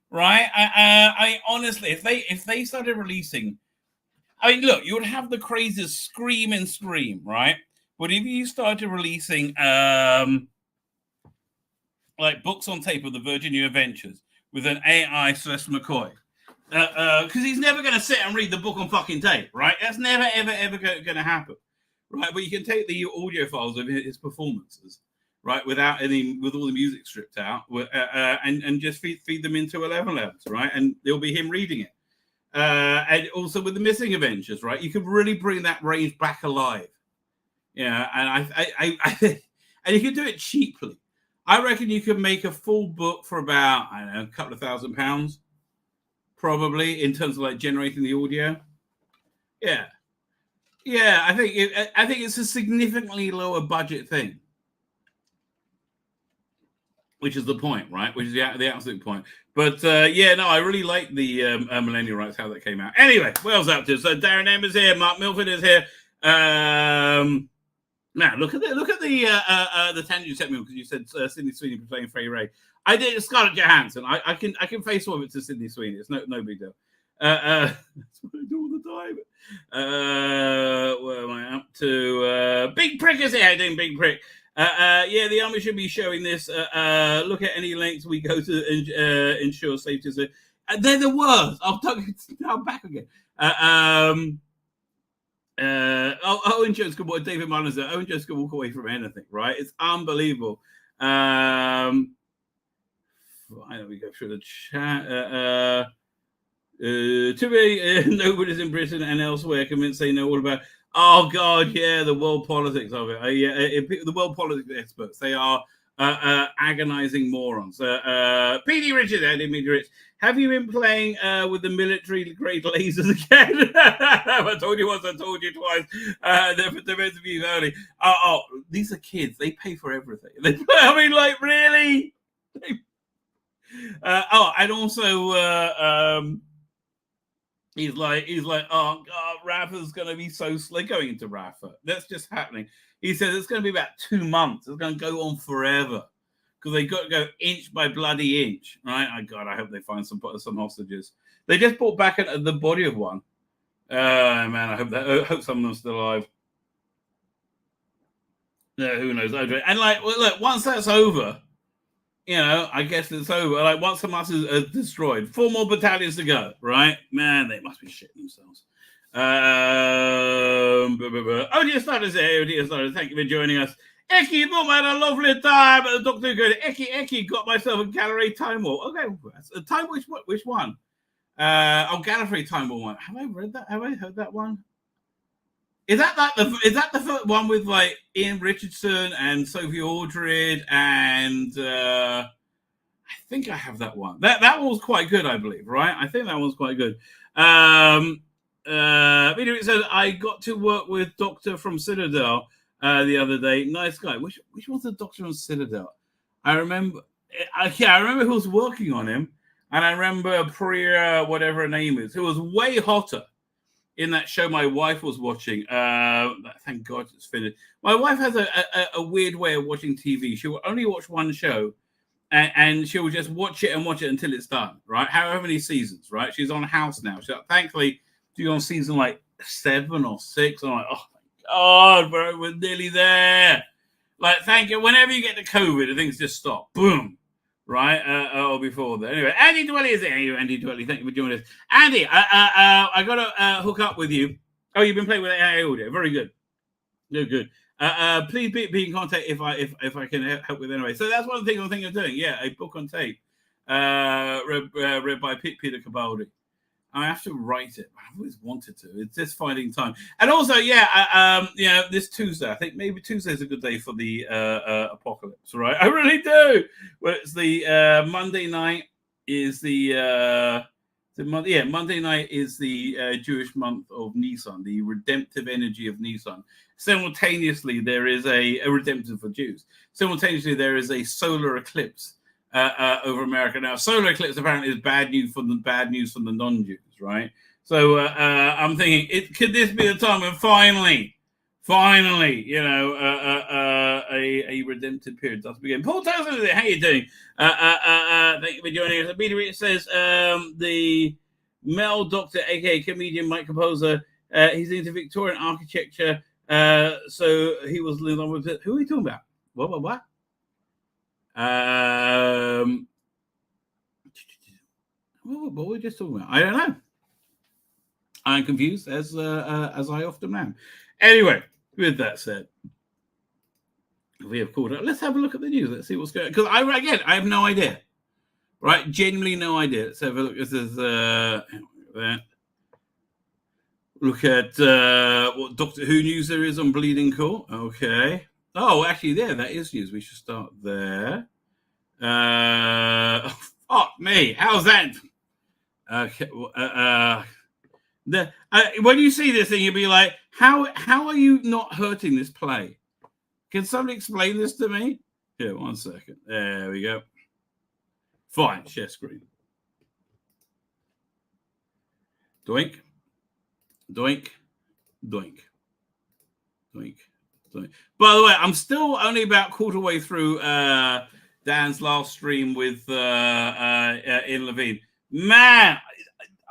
right? I honestly, if they started releasing, I mean, look, you would have the crazes scream, right? But if you started releasing like books on tape of the Virginia Adventures with an AI Celeste McCoy, because he's never going to sit and read the book on fucking tape, right? That's never, ever going to happen, right? But you can take the audio files of his performances, right, with all the music stripped out, and just feed them into 1111s, right? And there'll be him reading it. And also with the Missing Adventures, right? You could really bring that range back alive. Yeah, and I think, and you can do it cheaply. I reckon you could make a full book for about, I don't know, a couple of £1,000, probably, in terms of like generating the audio. Yeah, I think it's a significantly lower budget thing, which is the point, right? Which is the absolute point. But I really like the Millennial Rights, how that came out. Anyway, what else up to? So Darren M is here, Mark Milford is here. Now look at the tangent you sent me because you said Sydney Sweeney playing Fay Ray. I did Scarlett Johansson. I can face swap it to Sydney Sweeney. It's no big deal. That's what I do all the time. Where am I up to? Big Prick is here. Doing Big Prick. The army should be showing this. Look at any lengths we go to ensure safety. So, they're the worst. I'm back again. Owen Jones could walk. David Mullins there. Owen Jones could walk away from anything, right? It's unbelievable. I know we go through the chat. Nobody's in Britain and elsewhere convinced they know all about. Oh God, yeah, the world politics of it. The world politics experts. They are agonizing morons. PD Richard, I didn't mean to Rich. Have you been playing with the military-grade lasers again? I told you once, I told you twice. The rest of you early. These are kids. They pay for everything. I mean, like, really? And also, he's like, oh God, Rafa's going to be so slow going into Rafa. That's just happening. He says it's going to be about 2 months. It's going to go on forever. Because they got to go inch by bloody inch, right? Oh God, I hope they find some hostages. They just brought back the body of one. Man, I hope some of them's still alive. Yeah, who knows? And like, look, once that's over, I guess it's over. Like once Hamas is destroyed, 4 more battalions to go, right? Man, they must be shitting themselves. Dear Starters here. Dear Starters, thank you for joining us. Eki, boom, I had a lovely time. Dr. Good. Eki, got myself a Gallery Time War. Okay, time which one? Gallery Time War one. Have I read that? Have I heard that one? Is that the one with like Ian Richardson and Sophie Aldred and I think I have that one. That one was quite good, I believe, right? I think that one's quite good. It says I got to work with Doctor from Citadel the other day. Nice guy. Which was the Doctor from Citadel? I remember. I remember who was working on him, and I remember Priya, whatever her name is, who was way hotter in that show my wife was watching. Thank God it's finished. My wife has a weird way of watching TV. She will only watch one show, and she will just watch it until it's done. Right? However many seasons. Right? She's on House now. Thankfully, she's on season like 7 or 6. I'm like, oh. Oh, bro, we're nearly there. Like, thank you. Whenever you get to COVID, the things just stop. Boom. Right? Or before that. Anyway, Andy Dwelly is here. Andy Dwelly, thank you for joining us. Andy, I got to hook up with you. Oh, you've been playing with AI audio. Very good. Good. Please be in contact if I can help with anyway. So that's one of the things I'm thinking of doing. Yeah, a book on tape. Read by Peter Capaldi. I have to write it. I've always wanted to. It's just finding time. And also, this Tuesday, I think maybe Tuesday is a good day for the apocalypse, right? I really do. Well, it's the Monday night is the Monday night is the Jewish month of Nisan, the redemptive energy of Nisan. Simultaneously, there is a redemptive for Jews. Simultaneously, there is a solar eclipse over America. Now, solar eclipse apparently is bad news from the non-Jews, right? So I'm thinking, could this be the time when finally, a redemptive period does begin? Paul Townsend, how you doing? Thank you for joining us. Immediately it says the Mel Doctor, aka comedian, Mike Composer, he's into Victorian architecture. So he was living on with it. Who are we talking about? What? What were we just talking about? I don't know. I'm confused as I often am. Anyway, with that said, we have called it. Let's have a look at the news. Let's see what's going on. Because I have no idea. Right? Genuinely no idea. Let's have a look. This is look at what Doctor Who news there is on Bleeding Cool. Okay. Oh, actually, that is news. We should start there. Fuck me. How's that? Okay. When you see this thing, you'll be like, how are you not hurting this play? Can somebody explain this to me? Here, 1 second. There we go. Fine, share screen. Doink. Doink. Doink. Doink. Doink. By the way, I'm still only about quarter way through Dan's last stream with Ian Levine. Man,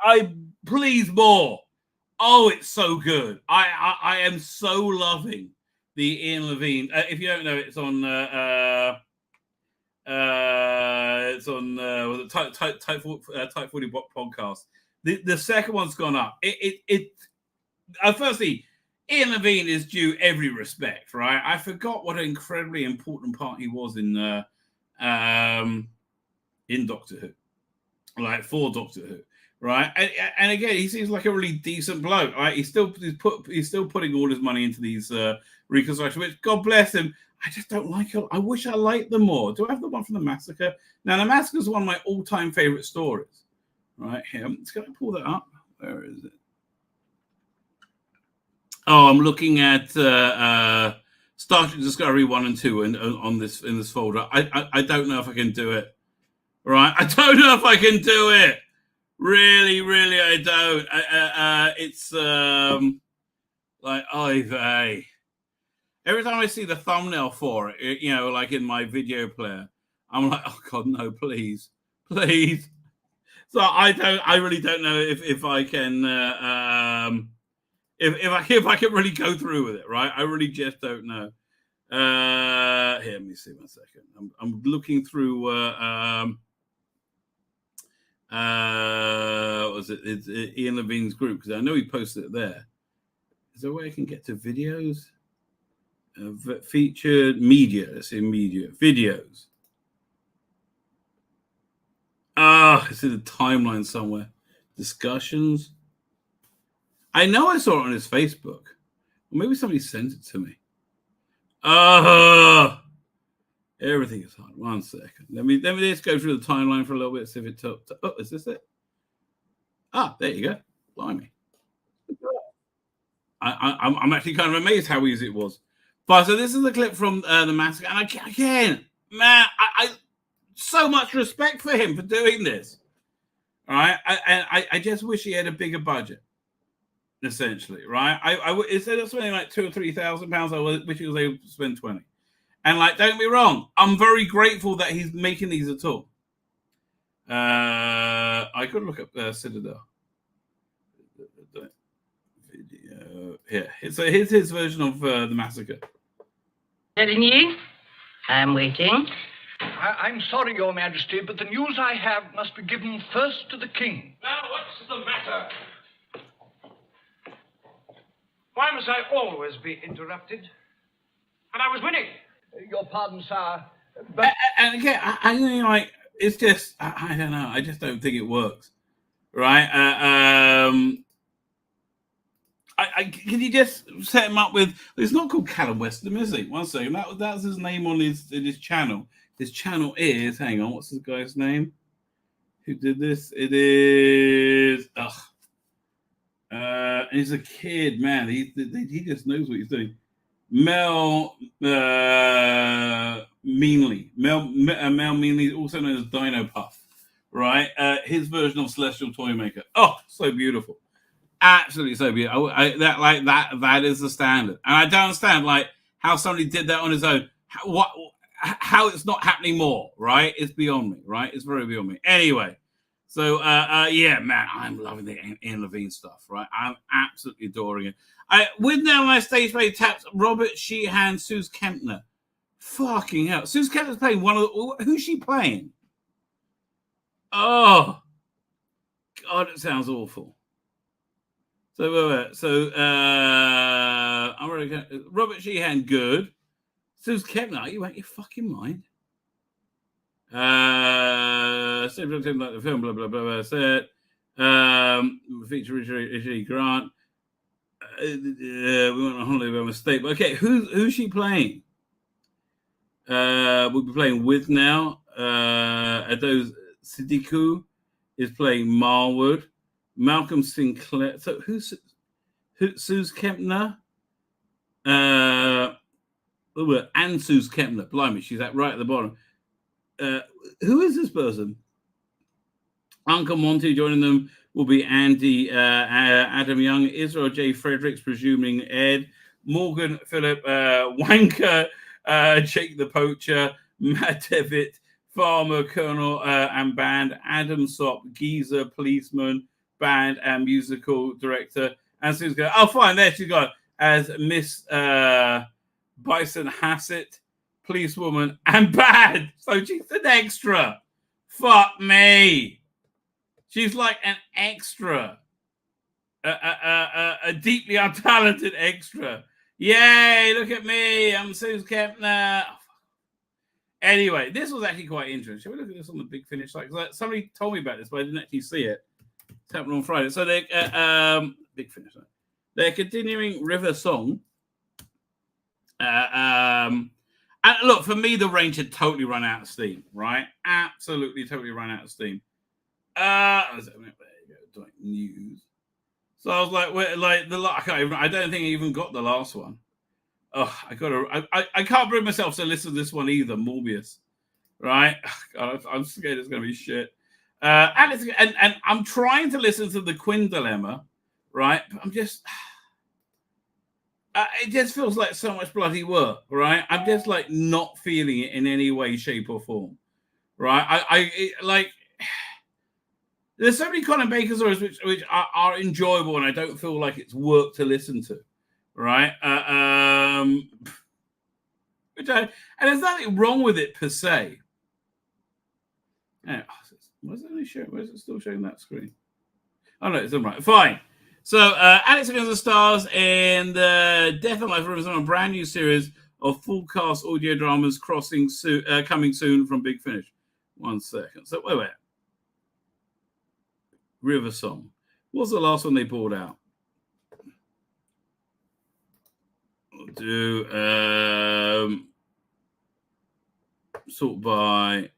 I please more. Oh, it's so good. I am so loving the Ian Levine. If you don't know, it's on Type 40 podcast. The second one's gone up. Firstly, Ian Levine is due every respect, right? I forgot what an incredibly important part he was in Doctor Who, like for Doctor Who, right? And again, he seems like a really decent bloke, right? He's still putting all his money into these reconstruction, which God bless him. I just don't like it. I wish I liked them more. Do I have the one from the Massacre? Now, the Massacre is one of my all-time favorite stories. Right here, I'm just going to pull that up. Where is it? Oh, I'm looking at Star Trek Discovery 1 and 2 in this folder. I don't know if I can do it. Right? I don't know if I can do it. Really, I don't. It's like, oy vey. Every time I see the thumbnail for it, like in my video player, I'm like, oh God, no, please. So I really don't know if I can if I can really go through with it, right? I really just don't know. Here, let me see 1 second. I'm looking through what was it? It's Ian Levine's group, because I know he posted it there. Is there a way I can get to videos? Featured media. Let's see, media videos. It's in the timeline somewhere. Discussions. I know I saw it on his Facebook. Or maybe somebody sent it to me. Everything is hard. 1 second. Let me just go through the timeline for a little bit. See if it took. Oh, is this it? There you go. Blimey. I'm actually kind of amazed how easy it was. But so this is the clip from the Massacre, and again, man, I so much respect for him for doing this. All right, I just wish he had a bigger budget, essentially, right? Instead of spending like £2,000 or £3,000, I wish he was able to spend 20. And like, don't get me wrong, I'm very grateful that he's making these at all. I could look up Citadel. Video here. So here's his version of the Massacre. Telling you, I'm waiting. I'm sorry, Your Majesty, but the news I have must be given first to the king. Now, what's the matter? Why must I always be interrupted? And I was winning. Your pardon, sir. But... And again, I mean, like, it's just, I don't know. I just don't think it works. Right? Can you just set him up with? It's not called Callum Weston, is it? 1 second. That's his name on his channel. His channel is. Hang on. What's this guy's name? Who did this? It is. He's a kid, man. He just knows what he's doing. Mel Meanly. Mel Meanly, also known as Dino Puff, right? His version of Celestial Toymaker. Oh, so beautiful. Absolutely so beautiful. That is the standard. And I don't understand like how somebody did that on his own. How it's not happening more, right? It's beyond me, right? It's very beyond me. Anyway, so yeah, man, I'm loving the Ian Levine stuff, right? I'm absolutely adoring it. With now my stage play taps Robert Sheehan, Suze Kempner. Fucking hell. Suze Kempner's playing one of the, who's she playing? Oh God, it sounds awful. So I'm really Robert Sheehan, good. Suze Kempner, are you out your fucking mind? Same like the film, blah blah blah blah. Said feature Richard Grant. We went on holiday by mistake. But okay, who's she playing? We'll be playing with now. Adoz Siddiqui is playing Marwood. Malcolm Sinclair. So who's Suze Kempner? And Suze Kempner. Blimey, she's right at the bottom. Who is this person? Uncle Monty joining them will be Andy Adam Young, Israel J. Fredericks, presuming Ed, Morgan Phillip, Wanker, Jake the Poacher, Matt Devitt, Farmer, Colonel and Band, Adam Sop, Geezer, Policeman, Band and Musical Director. And Sue's going, oh, fine, there she got as Miss Bison Hassett, Policewoman, and Band. So she's an extra. Fuck me. She's like an extra. A deeply untalented extra. Yay, look at me. I'm Suze Kempner. Oh, anyway, this was actually quite interesting. Shall we look at this on the Big Finish site? Somebody told me about this, but I didn't actually see it. It's happening on Friday. So they Big Finish site. They're continuing River Song. And look, for me, the range had totally run out of steam, right? Absolutely, totally run out of steam. There you go, doing news. So I was like, I don't think I even got the last one. Oh, I can't bring myself to listen to this one either. Morbius, right? God, I'm scared it's going to be shit. And I'm trying to listen to the Quinn Dilemma, right? But I'm just. It just feels like so much bloody work, right? I'm just like not feeling it in any way, shape, or form, right? There's so many Colin Baker stories which are enjoyable, and I don't feel like it's work to listen to, right? And there's nothing wrong with it per se. Why is it still showing that screen? Oh no, it's all right. Fine. So, Alex Against the Stars in the Death and Life Rivers on a brand new series of full cast audio dramas coming soon from Big Finish. 1 second. So, wait. River Song. What's the last one they brought out? We'll do sort by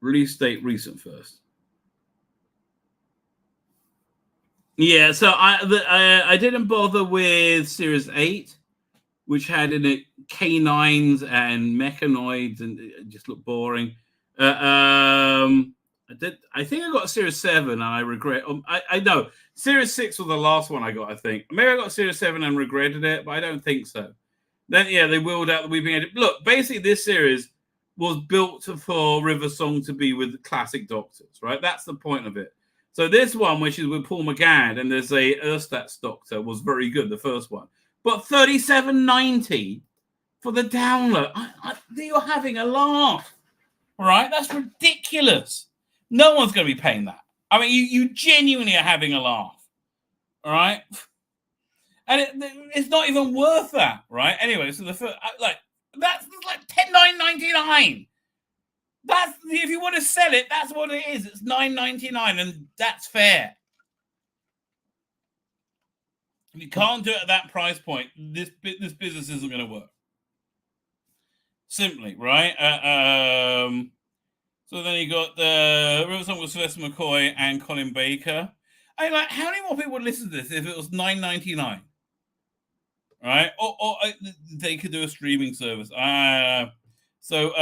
release date recent first. Yeah, so I didn't bother with Series 8, which had in it canines and mechanoids, and it just looked boring. I think I got Series 7, and I regret. I know Series 6 was the last one I got. I think maybe I got Series 7 and regretted it, but I don't think so. Then they wheeled out the Weeping Angel. Look, basically this series was built for River Song to be with classic Doctors, right? That's the point of it. So this one, which is with Paul McGann, and there's a Erstats Doctor, was very good, the first one. But $37.90 for the download. You're having a laugh, right? That's ridiculous. No one's going to be paying that. I mean, you genuinely are having a laugh, all right? And it's not even worth that, right? Anyway, so the first, that's like $10.99. That's, if you want to sell it, that's what it is. It's $9.99, and that's fair. If you can't do it at that price point, this business isn't going to work. Simply, right? So then you got the River Song with Sylvester McCoy and Colin Baker. I mean, like, how many more people would listen to this if it was $9.99? Right? Or they could do a streaming service. So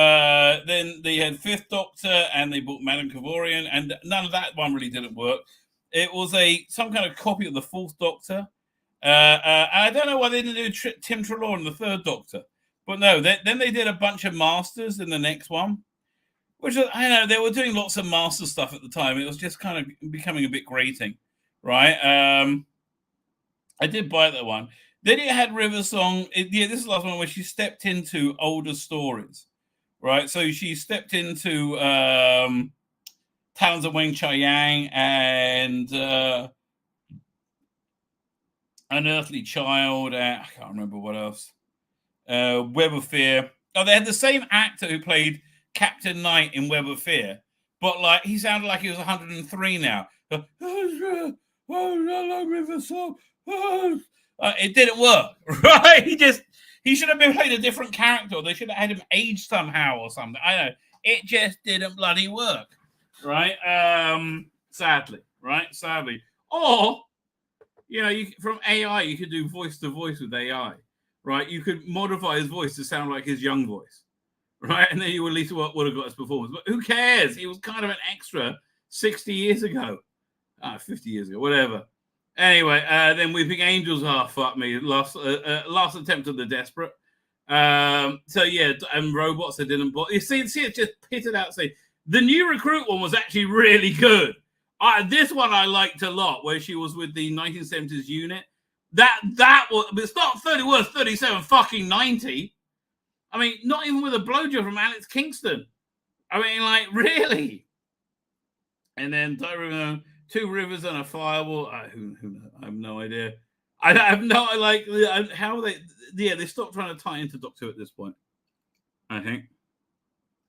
then they had Fifth Doctor, and they bought Madame Kavorian, and none of that one really didn't work. It was some kind of copy of the Fourth Doctor. And I don't know why they didn't do Tim Trelawney in the Third Doctor. But no, then they did a bunch of Masters in the next one. Which, I know, they were doing lots of Master stuff at the time. It was just kind of becoming a bit grating, right? I did buy that one. Then you had River Song. This is the last one where she stepped into older stories, right? So she stepped into Talons of Weng Chiang and An Earthly Child. I can't remember what else. Web of Fear. Oh, they had the same actor who played Captain Knight in Web of Fear, but like he sounded like he was 103 now. It didn't work, right? He should have been playing a different character. They should have had him aged somehow or something. I know it just didn't bloody work, right? Sadly, right? Sadly, or from AI, you could do voice to voice with AI, right? You could modify his voice to sound like his young voice. Right, and then you at least would have got his performance. But who cares? He was kind of an extra 60 years ago. 50 years ago, whatever. Anyway, then Weeping Angels, fuck me. Last attempt of the Desperate. So, yeah, and Robots, they didn't bother. You see, it just pitted out. Say, the New Recruit one was actually really good. This one I liked a lot, where she was with the 1970s unit. That was, it's not 30 words, 37 fucking 90. I mean, not even with a blowjob from Alex Kingston. I mean, like, really? And then Two Rivers and a Firewall. I have no idea. I have no, how they, they stopped trying to tie into Doctor Who at this point, I think.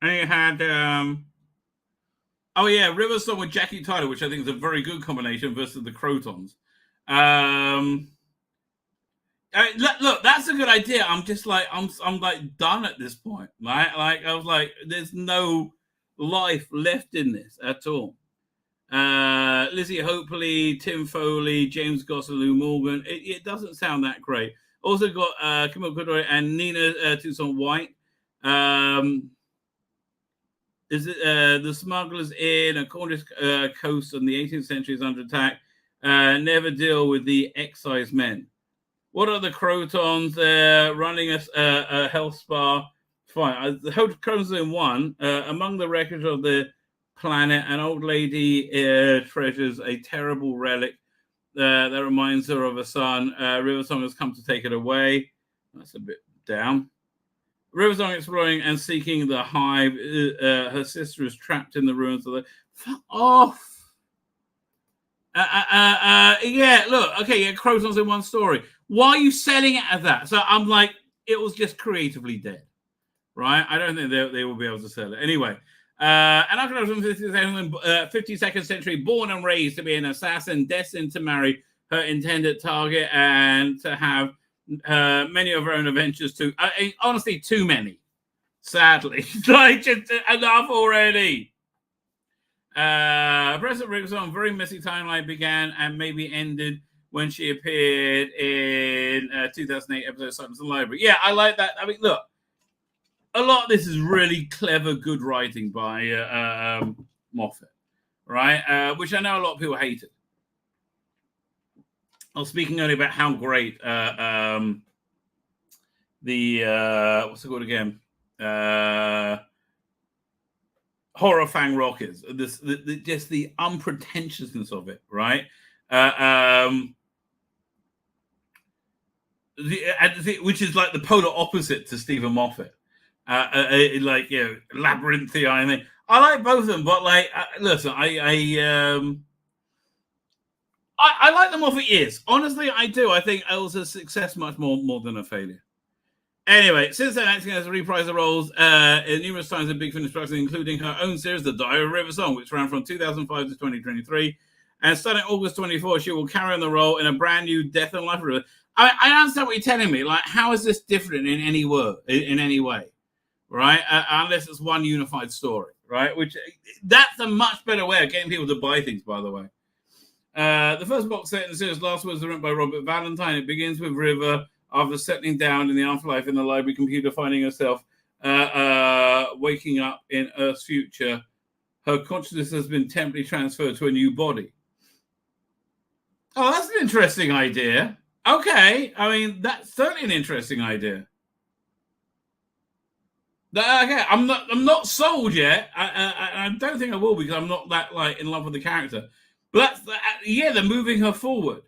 And you had, River Song with Jackie Tyler, which I think is a very good combination versus the Crotons. Look, that's a good idea. I'm just like I'm like done at this point. Right? Like I was like, there's no life left in this at all. Lizzie Hopely, Tim Foley, James Goss, and Lou Morgan. It doesn't sound that great. Also got Camille Goodroy and Nina Tucson White. Is it The Smugglers Inn, a Cornish coast on the 18th century is under attack. Never deal with the excise men. What are the Crotons? They're running a health spa. Fine. The Crotons in one. Among the wreckage of the planet, an old lady treasures a terrible relic that reminds her of a son. River Song has come to take it away. That's a bit down. River Song exploring and seeking the hive. Her sister is trapped in the ruins of the... Fuck off. Look. Okay, yeah, Crotons in one story. Why are you selling it as that? So I'm like, it was just creatively dead, right? I don't think they will be able to sell it. Anyway, an Archon from 52nd century, born and raised to be an assassin, destined to marry her intended target and to have many of her own adventures too. Honestly, too many, sadly. Like, just enough already. President Rickson, very messy timeline began and maybe ended when she appeared in 2008 episode of Silence in the Library. Yeah, I like that. I mean, look, a lot of this is really clever, good writing by Moffat, right? Which I know a lot of people hated. I was speaking earlier about how great the what's it called again? Horror Fang Rock is just the unpretentiousness of it, right? Which is like the polar opposite to Stephen Moffat, like, you know, labyrinthian thing. I like both of them, but like, listen, I like the Moffat years. Honestly, I do. I think it was a success much more than a failure. Anyway, since then, acting as a reprise of roles numerous times in Big Finish productions, including her own series, The Diary of River Song, which ran from 2005 to 2023. And starting August 24, she will carry on the role in a brand new Death and Life River. I understand what you're telling me. Like, how is this different in any way? right? Unless it's one unified story, right? Which that's a much better way of getting people to buy things, by the way. The first box set in the series, Last Words, are written by Robert Valentine. It begins with River after settling down in the afterlife in the library computer, finding herself waking up in Earth's future. Her consciousness has been temporarily transferred to a new body. Oh, that's an interesting idea. Okay, I mean, that's certainly an interesting idea. Okay, I'm not sold yet. I don't think I will, because I'm not that like in love with the character. But yeah, they're moving her forward.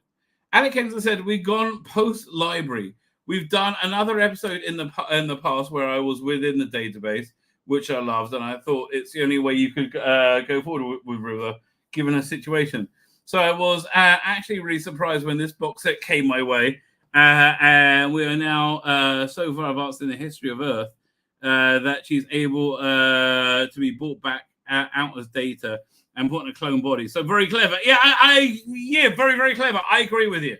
Alec Henson said, "We've gone post-library. We've done another episode in the past where I was within the database, which I loved, and I thought it's the only way you could go forward with River, given her situation." So I was actually really surprised when this box set came my way, and we are now so far advanced in the history of Earth that she's able to be brought back out as data and put in a clone body. So very clever. Yeah, very, very clever. I agree with you.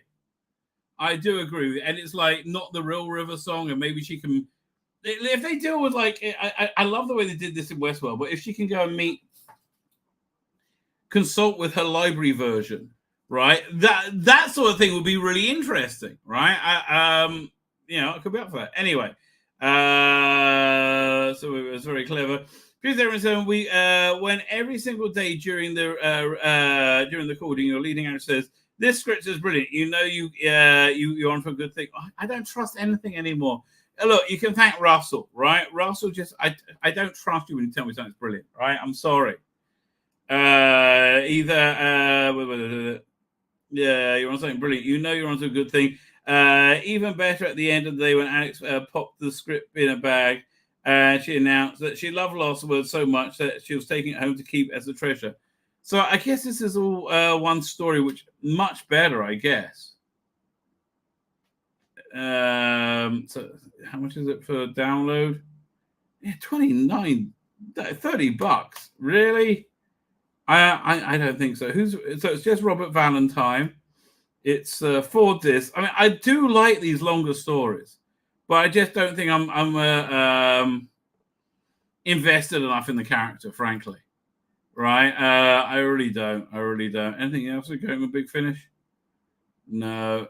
I do agree with you. And it's like not the real River song, and maybe she can, if they deal with like, I love the way they did this in Westworld, but if she can go and consult with her library version, right? That sort of thing would be really interesting, right? I could be up for that. Anyway, so it was very clever. We when every single day during the recording, your leading actor says, "This script is brilliant. You know you're on for a good thing." I don't trust anything anymore. Look, you can thank Russell, right? Russell just I don't trust you when you tell me something's brilliant, right? I'm sorry. Yeah, you're on something brilliant. You know you're onto a good thing. Even better at the end of the day when Alex popped the script in a bag. She announced that she loved Last Words so much that she was taking it home to keep as a treasure. So I guess this is all one story, which much better, I guess. So how much is it for download? Yeah, $30. Really? I don't think so. So it's just Robert Valentine. It's 4 discs. I mean, I do like these longer stories, but I just don't think I'm invested enough in the character, frankly. Right? I really don't. Anything else we're going with Big Finish? No.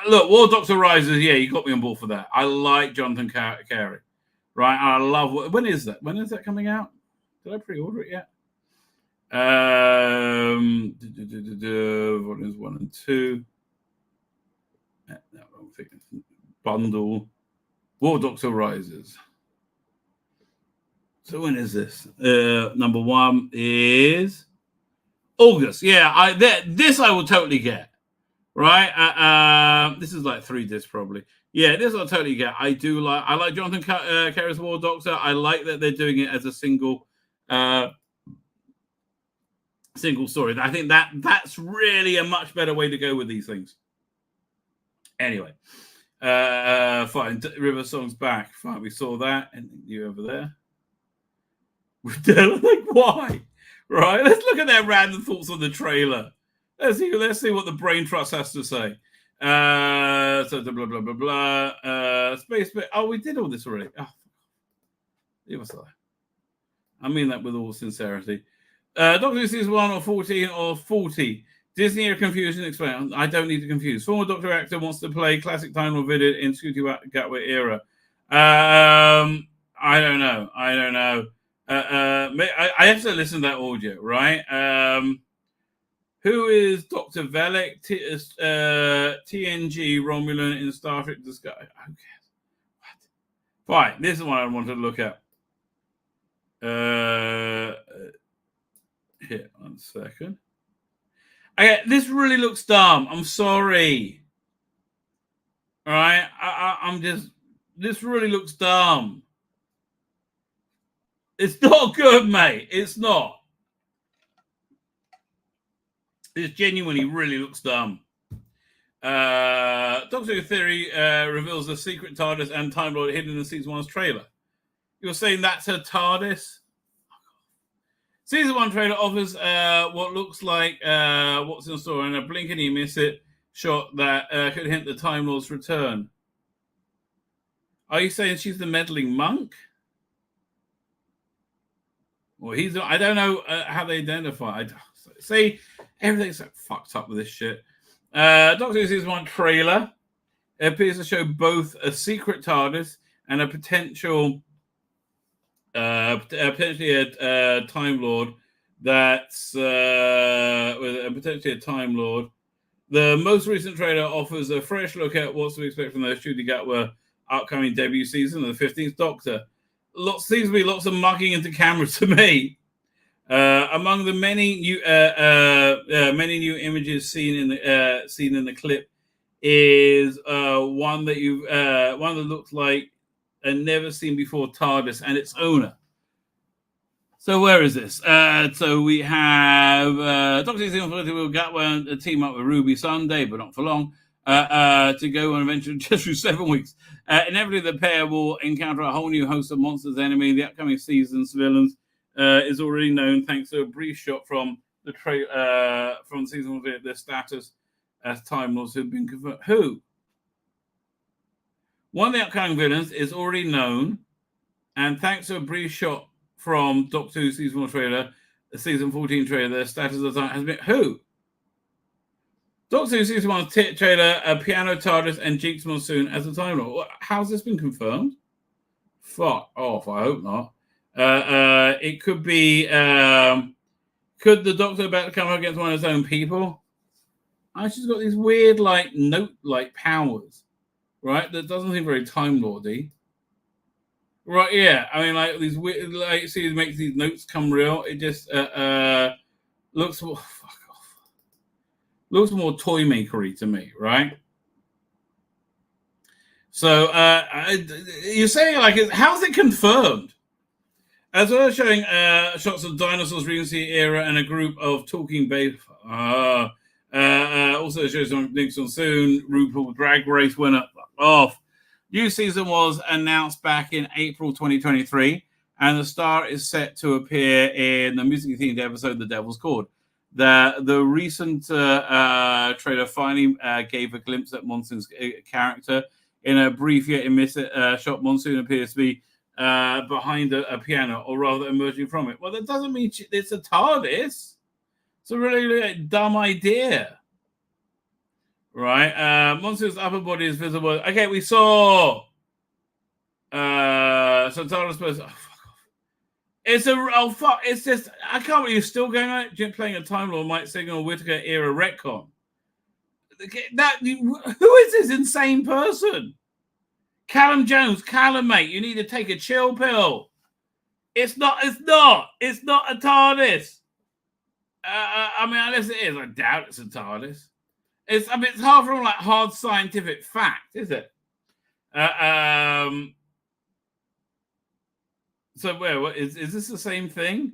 Look, War Doctor Rises. Yeah, you got me on board for that. I like Jonathan Carey. Right? I love. When is that? When is that coming out? Did I pre-order it yet? Volumes 1 and 2. No, I'm thinking bundle. War Doctor Rises. So when is this? Number 1 is August. Yeah, this I will totally get. Right? This is like 3 discs probably. Yeah, this I'll totally get. I like Jonathan Carey's War Doctor. I like that they're doing it as a single story. I think that's really a much better way to go with these things. Anyway, fine. River Song's back. Fine, we saw that. And you over there? Like, why? Right? Let's look at their random thoughts on the trailer. Let's see what the Brain Trust has to say. So blah blah blah blah. Space. Oh, we did all this already. Oh, leave us there. I mean that with all sincerity. Doctor Who Season 1 or 14 or 40. Disney or confusion explain. I don't need to confuse. Former Doctor actor wants to play classic Time Lord Vivid in Scooty Gatway era. I don't know. I have to listen to that audio, right? Who is Dr. Velek? TNG Romulan in Star Trek Discovery. Who cares? What? Fine. This is one I want to look at. Here, 1 second. Okay, this really looks dumb. I'm sorry. All right, this really looks dumb. It's not good, mate. It's not. This genuinely really looks dumb. Doctor Who Theory reveals the secret TARDIS and Time Lord hidden in the Season 1's trailer. You're saying that's her TARDIS? Season 1 trailer offers what looks like what's in store, and a blink and you miss it shot that could hint the Time Lord's return. Are you saying she's the meddling monk? Well, he's not. I don't know how they identify. See, everything's so fucked up with this shit. Doctor Who Season 1 trailer. It appears to show both a secret TARDIS and a potentially a Time Lord that's potentially a Time Lord. The most recent trailer offers a fresh look at what's to expect from the Ncuti Gatwa upcoming debut season of the 15th Doctor. Seems to be lots of mugging into camera to me. Among the many new images seen in the clip is one that looks like a never seen before TARDIS and its owner. So where is this? So we have Doctor Who Season 1 will Gatwa team up with Ruby Sunday, but not for long, to go on adventure just through 7 weeks. Inevitably, the pair will encounter a whole new host of monsters enemy. The upcoming season's villains is already known thanks to a brief shot from the from season 1. Their status as Time Lords have been confirmed. Who? One of the upcoming villains is already known, and thanks to a brief shot from Doctor Who Season 1 trailer, the Season 14 trailer, their status of time has been who? Doctor Who Season 1 trailer, a piano TARDIS and Jinx Monsoon as a Time Lord. How's this been confirmed? Fuck off, I hope not. It could be, could the Doctor about to come up against one of his own people? She's got these weird, like, note-like powers, right? That doesn't seem very Time Lordy. Right, yeah. I mean, like, these weird, like, see, it makes these notes come real. It just looks, fuck off. Looks more toy makery to me, right? So, you're saying, like, how's it confirmed? As well as showing shots of dinosaurs, Regency era, and a group of talking babes. Also shows on Nixon soon. RuPaul Drag Race winner. Off. New season was announced back in April 2023, and the star is set to appear in the musically themed episode "The Devil's Chord." The recent trailer finally gave a glimpse at Monsoon's character. In a brief yet immense shot, Monsoon appears to be behind a piano, or rather emerging from it. Well, that doesn't mean it's a TARDIS. It's a really dumb idea. Right? Monsoon's upper body is visible. Okay, we saw. So TARDIS person. Oh, fuck off. It's just. I can't believe you're still going on it. Playing a Time Lord might signal Whittaker era retcon. Who is this insane person? Callum Jones, mate, you need to take a chill pill. It's not a TARDIS. I mean, unless it is, I doubt it's a TARDIS. It's hard from like hard scientific fact, is it? So what is this the same thing?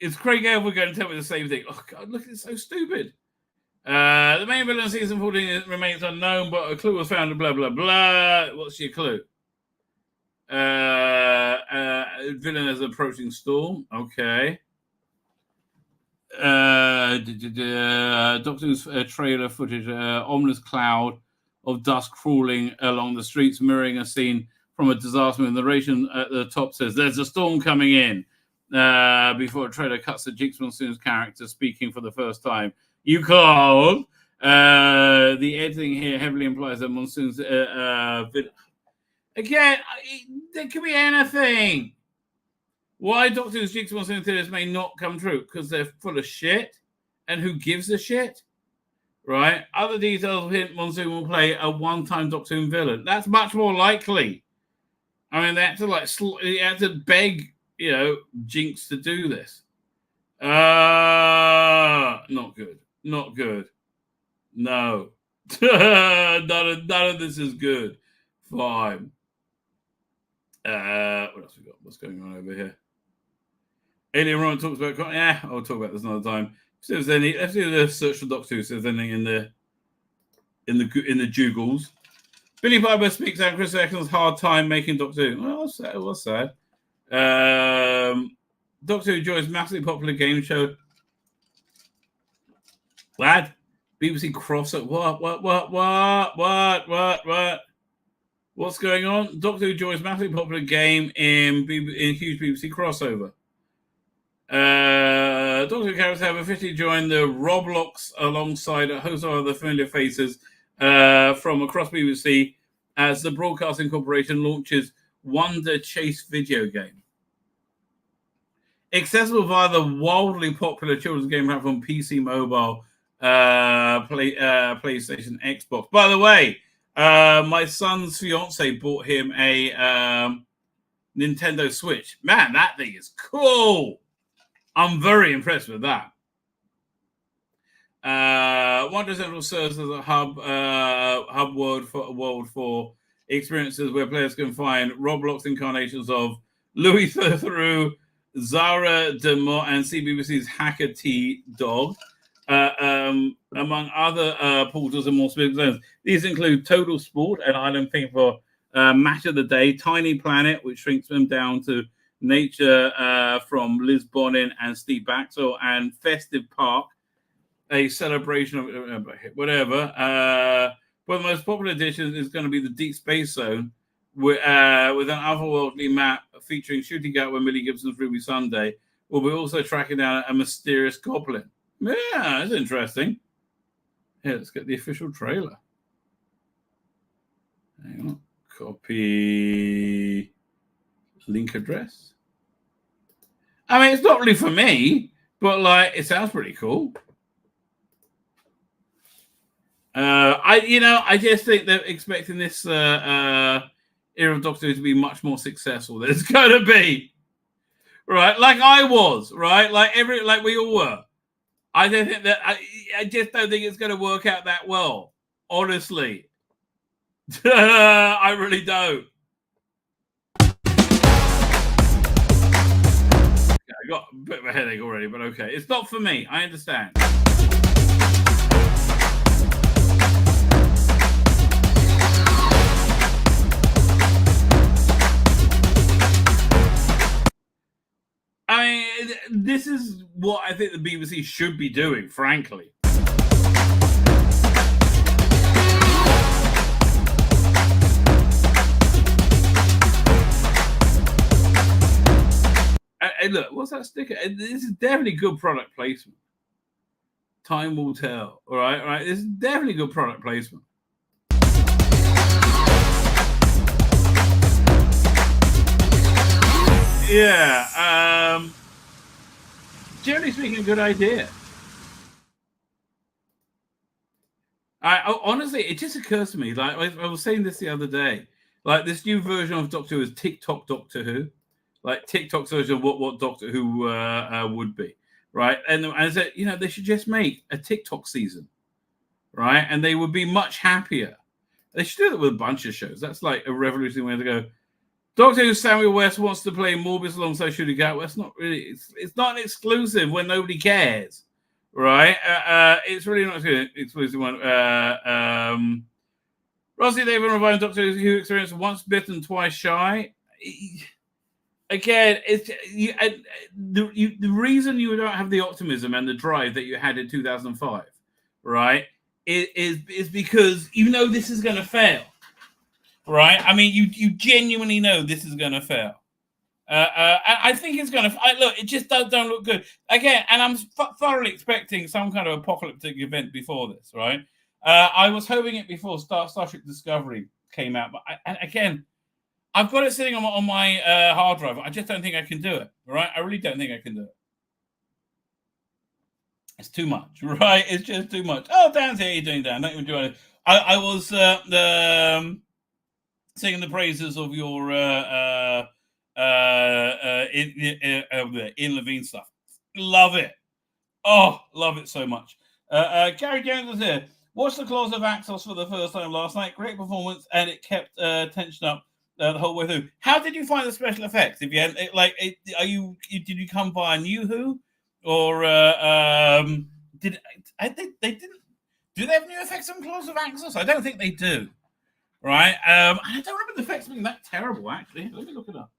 Is Craig Elwood going to tell me the same thing? Oh God, look, it's so stupid. The main villain of season 14 remains unknown, but a clue was found. Blah blah blah. What's your clue? Villain is approaching storm. Okay. Doctor Who's trailer footage, ominous cloud of dust crawling along the streets, mirroring a scene from a disaster. The narration at the top says, "There's a storm coming in." Before a trailer cuts to Jinx Monsoon's character speaking for the first time. You called. The editing here heavily implies that Monsoon's again. There could be anything. Why Doctor Who's Jinx Monsoon theories may not come true? Because they're full of shit, and who gives a shit, right? Other details hint Monsoon will play a one-time Doctor Who villain. That's much more likely. I mean, they had to beg, Jinx to do this. Not good. Not good. No. none of this is good. Fine. What else we got? What's going on over here? Alien Ryan talks about. Yeah, I'll talk about this another time. See if there's any. Let's do the search for Doctor Who. See if there's anything in the jugles. Billy Piper speaks out Chris Eccleston's hard time making Doctor Who. Well, it was sad. Doctor Who joins massively popular game show. What? BBC crossover. What? What's going on? Doctor Who joins massively popular game in huge BBC crossover. Doctor Who characters have officially joined the Roblox alongside a host of other familiar faces from across BBC as the Broadcasting Corporation launches Wonder Chase video game. Accessible via the wildly popular children's game platform PC Mobile, PlayStation, Xbox. By the way, my son's fiance bought him a Nintendo Switch. Man, that thing is cool. I'm very impressed with that. Wonder Central serves as a hub world for experiences where players can find Roblox incarnations of Louis Theroux, Zara Demont, and CBBC's Hacker T Dog, among other portals and more specific zones. These include Total Sport, an island theme for Match of the Day, Tiny Planet, which shrinks them down to nature from Liz Bonin and Steve Baxter, and Festive Park, a celebration of whatever. One of the most popular editions is going to be the Deep Space Zone, with an otherworldly map featuring shooting out with Millie Gibson's Ruby Sunday. We'll be also tracking down a mysterious goblin. Yeah, that's interesting. Yeah, let's get the official trailer. Hang on. Copy link address. I mean, it's not really for me, but like, it sounds pretty cool. I just think they're expecting this era of Doctor Who to be much more successful than it's going to be, right? Like I was, right? Like we all were. I don't think that. I just don't think it's going to work out that well. Honestly, I really don't. I got a bit of a headache already, but okay, it's not for me. I understand. I mean, this is what I think the BBC should be doing, frankly. And look, what's that sticker? This is definitely good product placement. Time will tell. All right. This is definitely good product placement. Yeah. Generally speaking, a good idea. Honestly, it just occurs to me, like I was saying this the other day, like this new version of Doctor Who is TikTok Doctor Who, like TikTok's version of what Doctor Who would be, right? And I said, they should just make a TikTok season, right? And they would be much happier. They should do that with a bunch of shows. That's like a revolutionary way to go. Doctor Who Samuel West wants to play Morbius alongside Shooting Out. Well, it's not really. It's not an exclusive when nobody cares, right? It's really not an exclusive one. Rossi David reviving Doctor Who experience once bitten, twice shy. Again, it's the reason you don't have the optimism and the drive that you had in 2005, right? Is because you know this is going to fail. Right, I mean, you genuinely know this is going to fail. I think it's going to look. It just don't look good again. And I'm thoroughly expecting some kind of apocalyptic event before this. Right, I was hoping it before Star Trek Discovery came out, but again, I've got it sitting on my hard drive. I just don't think I can do it. Right, I really don't think I can do it. It's too much. Right, it's just too much. Oh, Dan's here. How you doing, Dan? Don't even do it. I was singing the praises of your in Levine stuff. Love it. Oh, love it so much. Gary Jones is here. Watched the Claws of Axos for the first time last night. Great performance, and it kept tension up the whole way through. How did you find the special effects? If you had, did you come via New Who, or did they didn't? Do they have new effects on Claws of Axos? I don't think they do. Right, I don't remember the effects being that terrible. Actually, let me look it up.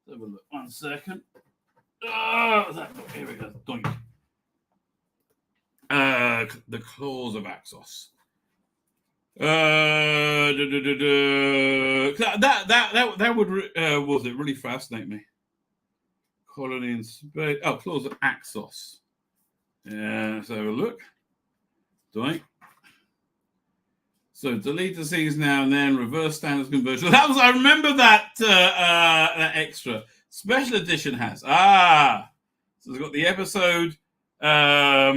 Let's have a look. 1 second. Here we go. Doink. The Claws of Axos. That would really fascinate me. Colony in Spain. Oh, clause of Axos. Let's have a look. Doink. So delete the C's now and then. Reverse standards conversion. That was. I remember that that extra special edition has. So it's got the episode. Got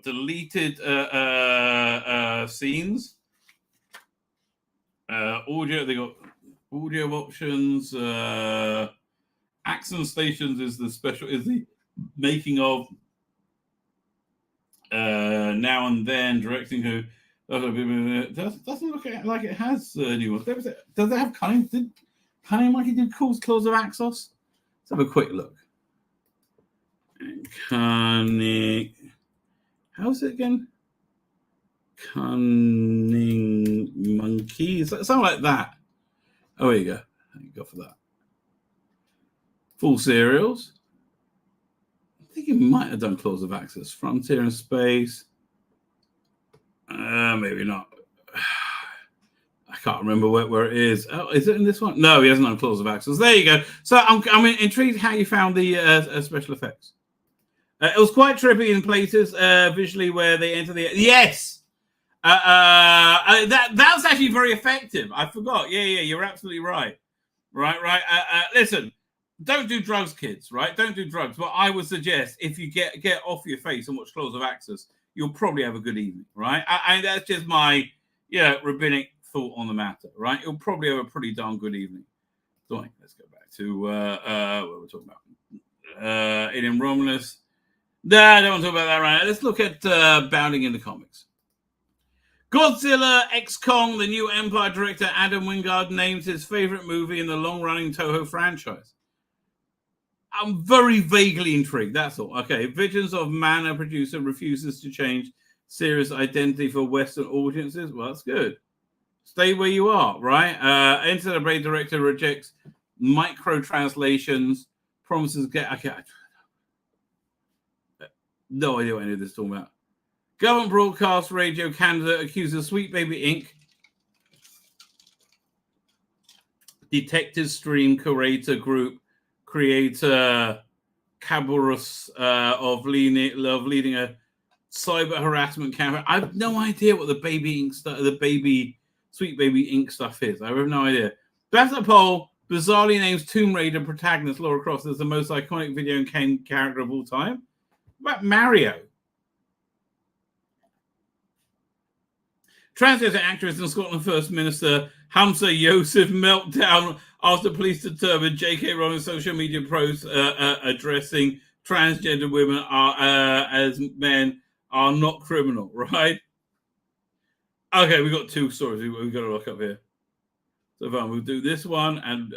deleted scenes. Audio. They got audio options. Accent stations is the making of. Now and then directing who doesn't look like it has new ones. Does it have Karney? Did Karney Mikey do clause of Axos? Let's have a quick look. Karney, how's it again? Cunning Monkey, something like that. Oh, here you go. Thank you for that. Full serials. I think he might have done clause of access. Frontier and Space. Maybe not. I can't remember where it is. Oh, is it in this one? No, he hasn't done clause of access. There you go. So I'm intrigued how you found the special effects. It was quite trippy in places visually where they enter the... Yes! That was actually very effective. I forgot. Yeah, you're absolutely right. Right. Listen, don't do drugs, kids, right? Don't do drugs. But I would suggest if you get off your face and watch Clause of Access, you'll probably have a good evening, right? I that's just my rabbinic thought on the matter, right? You'll probably have a pretty darn good evening. Let's go back to what we're talking about. Alien Romulus. No, I don't want to talk about that right now. Let's look at Bounding in the comics. Godzilla X Kong, the new Empire director Adam Wingard names his favorite movie in the long-running Toho franchise. I'm very vaguely intrigued, that's all. Okay, Visions of Mana producer refuses to change series identity for Western audiences. Well, that's good. Stay where you are, right? Enter the Braid director rejects micro-translations, promises get... Okay, no idea what any of this is talking about. Government Broadcast Radio Canada accuses Sweet Baby Inc. Detective Stream Curator Group creator Cabarrus of leading a cyber harassment campaign. I have no idea what the Baby Inc. Sweet Baby Inc. stuff is. I have no idea. Beth Poll bizarrely names Tomb Raider protagonist Laura Croft as the most iconic video game character of all time. What about Mario? Transgender actress and Scotland First Minister Hamza Yosef meltdown after police determined J.K. Rowling's social media posts addressing transgender women as men are not criminal, right? Okay, we got two stories we've got to look up here. So far, we'll do this one and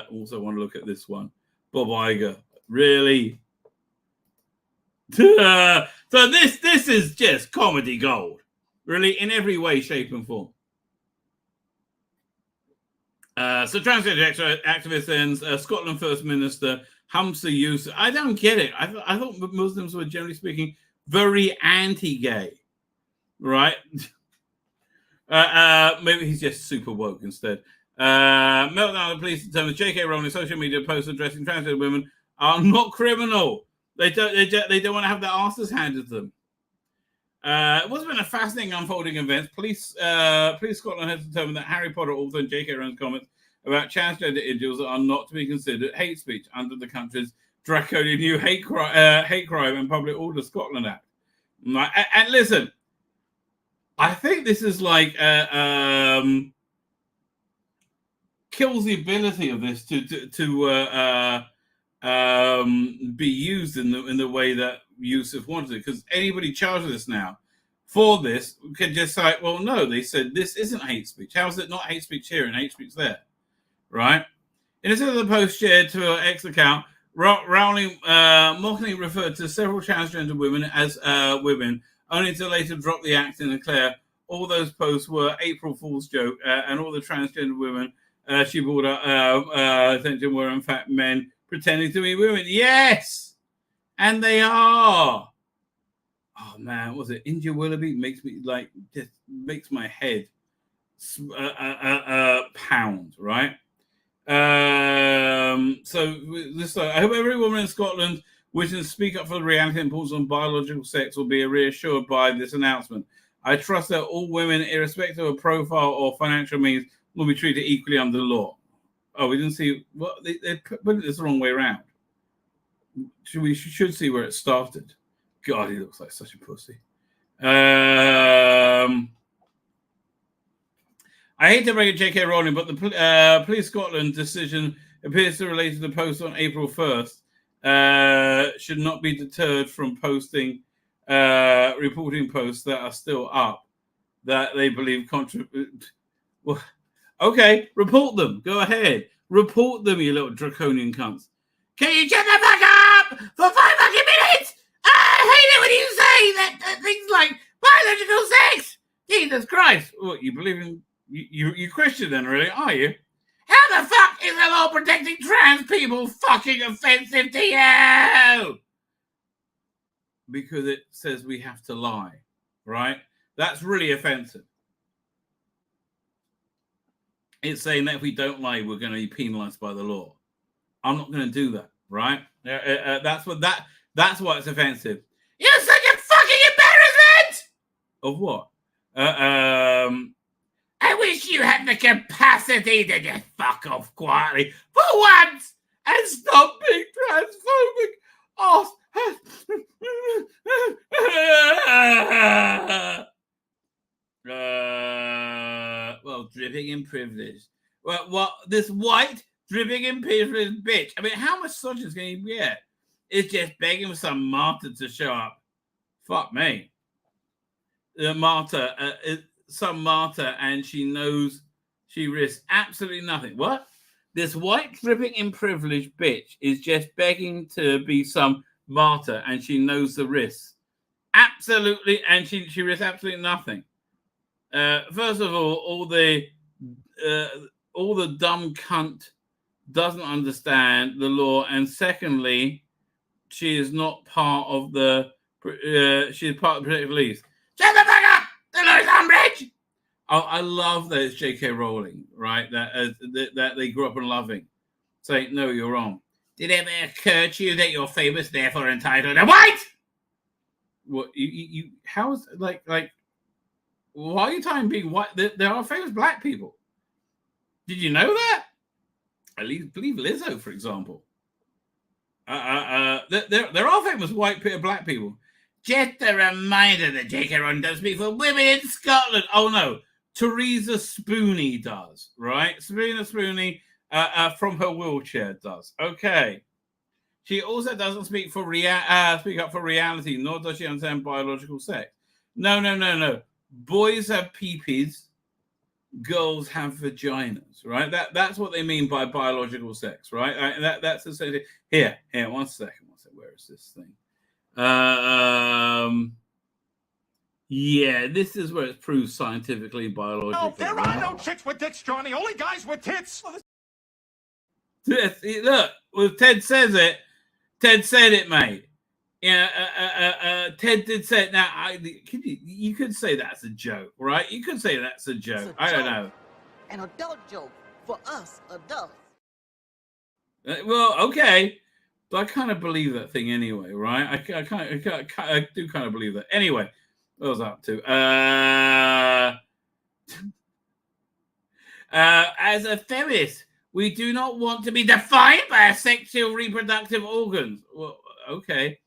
also want to look at this one. Bob Iger, really? So this is just comedy gold. Really, in every way, shape, and form. So transgender activist ends Scotland First Minister Hamza Yusuf. I don't get it. I thought Muslims were, generally speaking, very anti-gay, right? Maybe he's just super woke instead. Meltdown of the police determined J.K. Rowling's social media posts addressing transgender women are not criminal. They don't want to have their asses handed to them. It was been a fascinating unfolding event. Police Scotland has determined that Harry Potter author and J.K. Rowling's comments about transgender individuals are not to be considered hate speech under the country's draconian new hate crime and public order Scotland Act. And listen, I think this is like kills the ability of this to be used in the way that Yusuf wanted it, because anybody charged with this now for this can just say, well, no, they said this isn't hate speech. How is it not hate speech here and hate speech there? Right? In a of the post shared to her ex account, Rowling mockingly referred to several transgender women as women, only to later drop the act and declare all those posts were April Fool's joke, and all the transgender women she brought up attention were in fact men pretending to be women. Yes! And they are. Oh man, what was it? India Willoughby makes my head pound, right? So this, I hope every woman in Scotland wishing to speak up for the reality and importance on biological sex will be reassured by this announcement. I trust that all women, irrespective of profile or financial means, will be treated equally under the law. Oh, we didn't see what they put this the wrong way around. We should see where it started. God, he looks like such a pussy. I hate to break it, J.K. Rowling, but the Police Scotland decision appears to relate to the post on April 1st. Should not be deterred from posting, reporting posts that are still up that they believe contribute. Well, okay, report them. Go ahead. Report them, you little draconian cunts. Can you shut the fuck up for 5 fucking minutes? I hate it when you say that things like biological sex. Jesus Christ. What, you believe in... You Christian then, really, are you? How the fuck is the law protecting trans people fucking offensive to you? Because it says we have to lie, right? That's really offensive. It's saying that if we don't lie, we're going to be penalized by the law. I'm not going to do that, right? That's why it's offensive. You're such a fucking embarrassment! Of what? I wish you had the capacity to just fuck off quietly for once and stop being transphobic. Oh. Well, dripping in privilege. Well, what this white dripping in privilege bitch. I mean, how much misogynist can you get? It's just begging for some martyr to show up. Fuck me. The martyr, some martyr, and she knows she risks absolutely nothing. What? This white dripping in privilege bitch is just begging to be some martyr, and she knows the risks. Absolutely, and she risks absolutely nothing. First of all the dumb cunt doesn't understand the law, and secondly, she is not part of the. She's part of the protective police. Shut the fuck up! The law is Umbridge. Oh, I love that it's J.K. Rowling, right? That they grew up in loving, saying, "No, you're wrong." Did it ever occur to you that you're famous, therefore entitled to white? What you? How is like? Why are you trying to be white? There are famous black people. Did you know that? At least believe Lizzo, for example. There are famous black people. Just a reminder that J.K. Rowling does speak for women in Scotland. Oh no, Teresa Spooney does, right? Serena Spooney from her wheelchair does. Okay. She also doesn't speak up for reality, nor does she understand biological sex. No. Boys have peepees, girls have vaginas, right? That's what they mean by biological sex, right? That's essentially here. One second. Where is this thing? Yeah, this is where it's proved scientifically, biologically. No, there are no chicks with dicks, Johnny. Only guys with tits. Look, well, Ted says it. Ted said it, mate. Yeah, Ted did say it. Now, you could say that's a joke, right? You could say that's a joke. I don't know. An adult joke for us adults. Well, okay. But I kind of believe that thing anyway, right? I do kind of believe that. Anyway, what was I up to? As a feminist, we do not want to be defined by our sexual reproductive organs. Well, okay.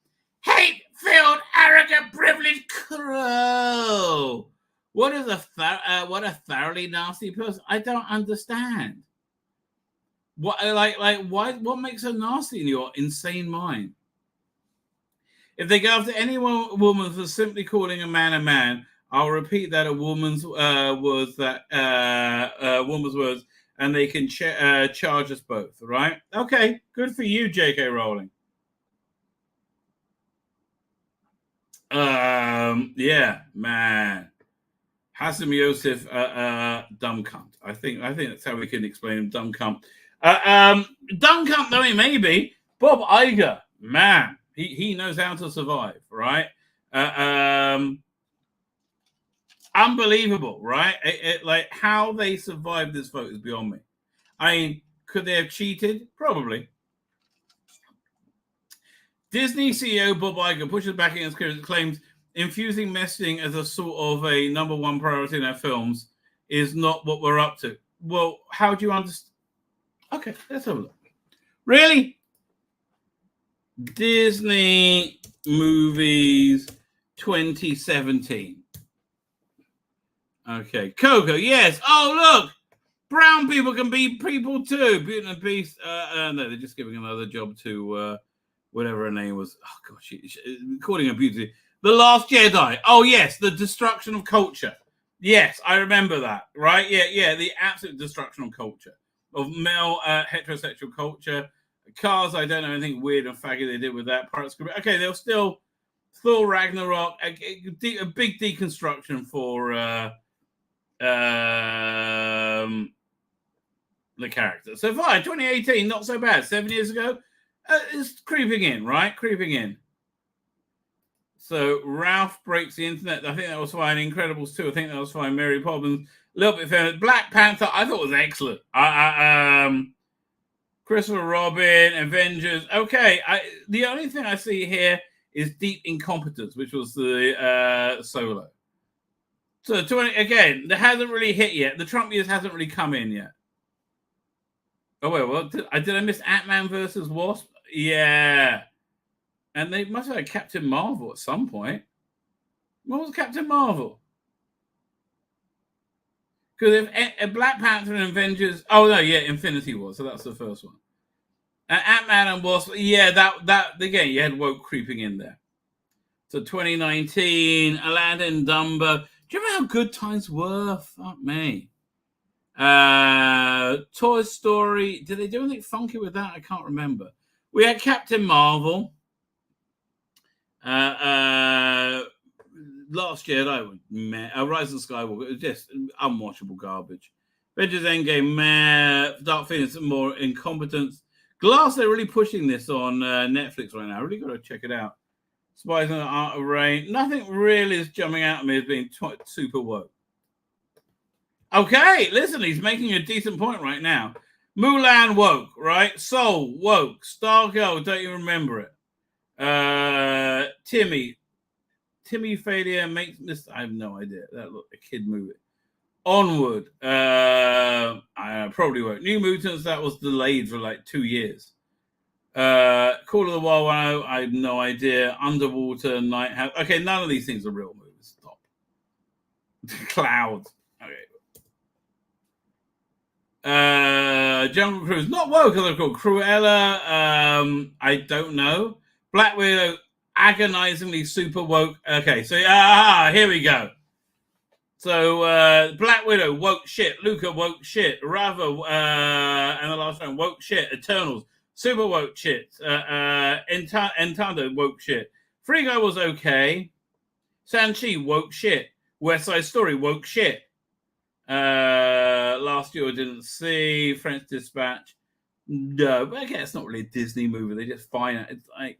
Hate-filled, arrogant, privileged crow. What a thoroughly nasty person. I don't understand. What what makes her nasty in your insane mind? If they go after any woman for simply calling a man, I'll repeat that a woman's words, and they can charge us both, right? Okay, good for you, J.K. Rowling. Yeah, man. Hassan Yosef, dumb cunt. I think that's how we can explain him, dumb cunt. Dumb cunt though he may be, Bob Iger, man, he knows how to survive, right? Unbelievable, right? Like how they survived this vote is beyond me. I mean, Could they have cheated? Probably. Disney CEO Bob Iger pushes back against claims infusing messaging as a sort of a number one priority in our films is not what we're up to. Well, how do you understand? Okay, let's have a look. Really? Disney movies 2017. Okay, Coco, yes. Oh, look, brown people can be people too. Beauty and the Beast. No, they're just giving another job to whatever her name was. Oh gosh, calling her beauty. The Last Jedi. Oh yes, the destruction of culture. Yes, I remember that. Right? Yeah. The absolute destruction of culture, of male heterosexual culture. Cars. I don't know anything weird and faggy they did with that. Pirates. Okay, they'll still Thor Ragnarok. A big deconstruction for the character. So far, 2018, not so bad. 7 years ago, it's creeping in, right? Creeping in. So Ralph Breaks the Internet. I think that was fine. Incredibles 2. I think that was fine. Mary Poppins. A little bit feminine. Black Panther. I thought was excellent. Christopher Robin. Avengers. Okay. The only thing I see here is Deep Incompetence, which was the Solo. So 20 again. That hasn't really hit yet. The Trump years hasn't really come in yet. Oh wait, well, did I miss Ant-Man versus Wasp? Yeah. And they must have had Captain Marvel at some point. What was Captain Marvel? Because if Black Panther and Avengers... Oh, no, yeah, Infinity War. So that's the first one. And Ant-Man and Wasp... Yeah, that again, you had woke creeping in there. So 2019, Aladdin, Dumbo. Do you remember how good times were? Fuck me. Toy Story. Did they do anything funky with that? I can't remember. We had Captain Marvel. Last Jedi, Rise of Skywalker, it was just unwatchable garbage. Avengers Endgame, meh. Dark Phoenix, more incompetence. Glass, they're really pushing this on Netflix right now. I really got to check it out. Spies and the Art of Rain. Nothing really is jumping out at me as being super woke. Okay, listen, he's making a decent point right now. Mulan woke, right? Soul woke. Stargirl, don't you remember it? Timmy failure makes this. I have no idea. That looked a kid movie. Onward. I probably won't. New Mutants, that was delayed for like 2 years. Call of the Wild 1, I have no idea. Underwater, Night House. Okay, none of these things are real movies. Stop. Clouds. Okay. Jungle Cruise, not woke, they're called Cruella. I don't know. Black Widow, agonizingly super woke. Okay, so here we go. So Black Widow, woke shit. Luca, woke shit. Rava, and the last one, woke shit. Eternals, super woke shit. Encanto, woke shit. Free Guy was okay. Shang-Chi, woke shit. West Side Story, woke shit. Last year I didn't see. French Dispatch. No, but again, it's not really a Disney movie. They just find it. It's like,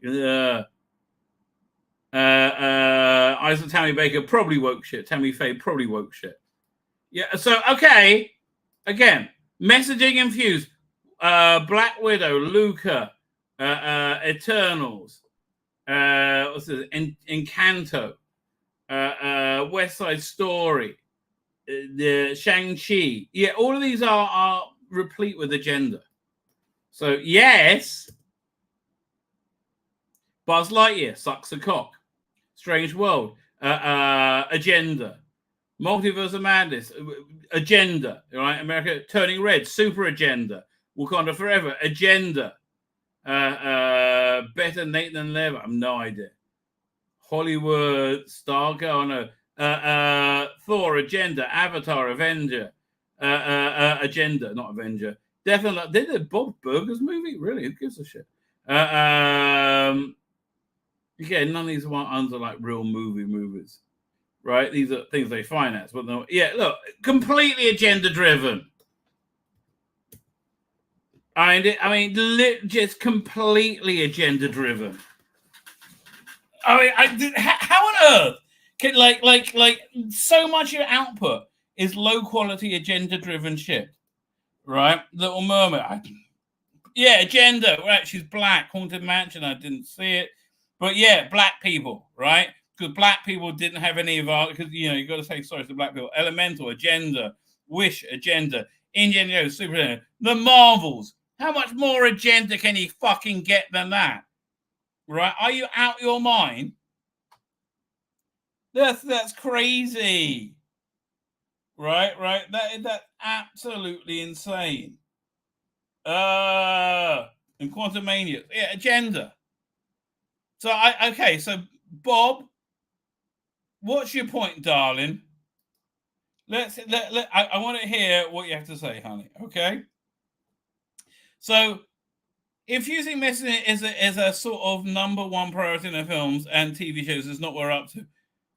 Eyes of Tammy Baker, probably woke shit. Tammy Faye, probably woke shit. Yeah, so, okay. Again, messaging infused. Black Widow, Luca, Eternals, what's this? Encanto, West Side Story, the Shang-Chi. Yeah, all of these are replete with agenda. So, yes, Buzz Lightyear sucks a cock. Strange World, agenda. Multiverse of Madness, agenda. Right? America Turning Red, super agenda. Wakanda Forever, agenda. Better Nate Than Never, I have no idea. Hollywood, Stargirl, no. Thor, agenda. Avatar, Avenger. Agenda, not Avenger. Definitely, did the Bob Burgers movie? Really? Who gives a shit? Again, none of these ones are like real movies, right? These are things they finance, but no, yeah, look, completely agenda driven. I mean, just completely agenda driven. I mean, how on earth can like so much of your output is low quality agenda driven shit? Right, Little Mermaid. Yeah, agenda. Right, she's black. Haunted Mansion. I didn't see it, but yeah, black people, right? Because black people didn't have any of our. Because you got to say sorry to black people. Elemental, agenda, Wish, agenda, Indiana Jones, Superman, the Marvels. How much more agenda can you fucking get than that? Right? Are you out your mind? That's crazy. Right. That's absolutely insane. And Quantum Mania. Yeah, agenda. So so Bob, what's your point, darling? I want to hear what you have to say, honey. Okay. So if using messaging is a sort of number one priority in the films and TV shows is not what we're up to,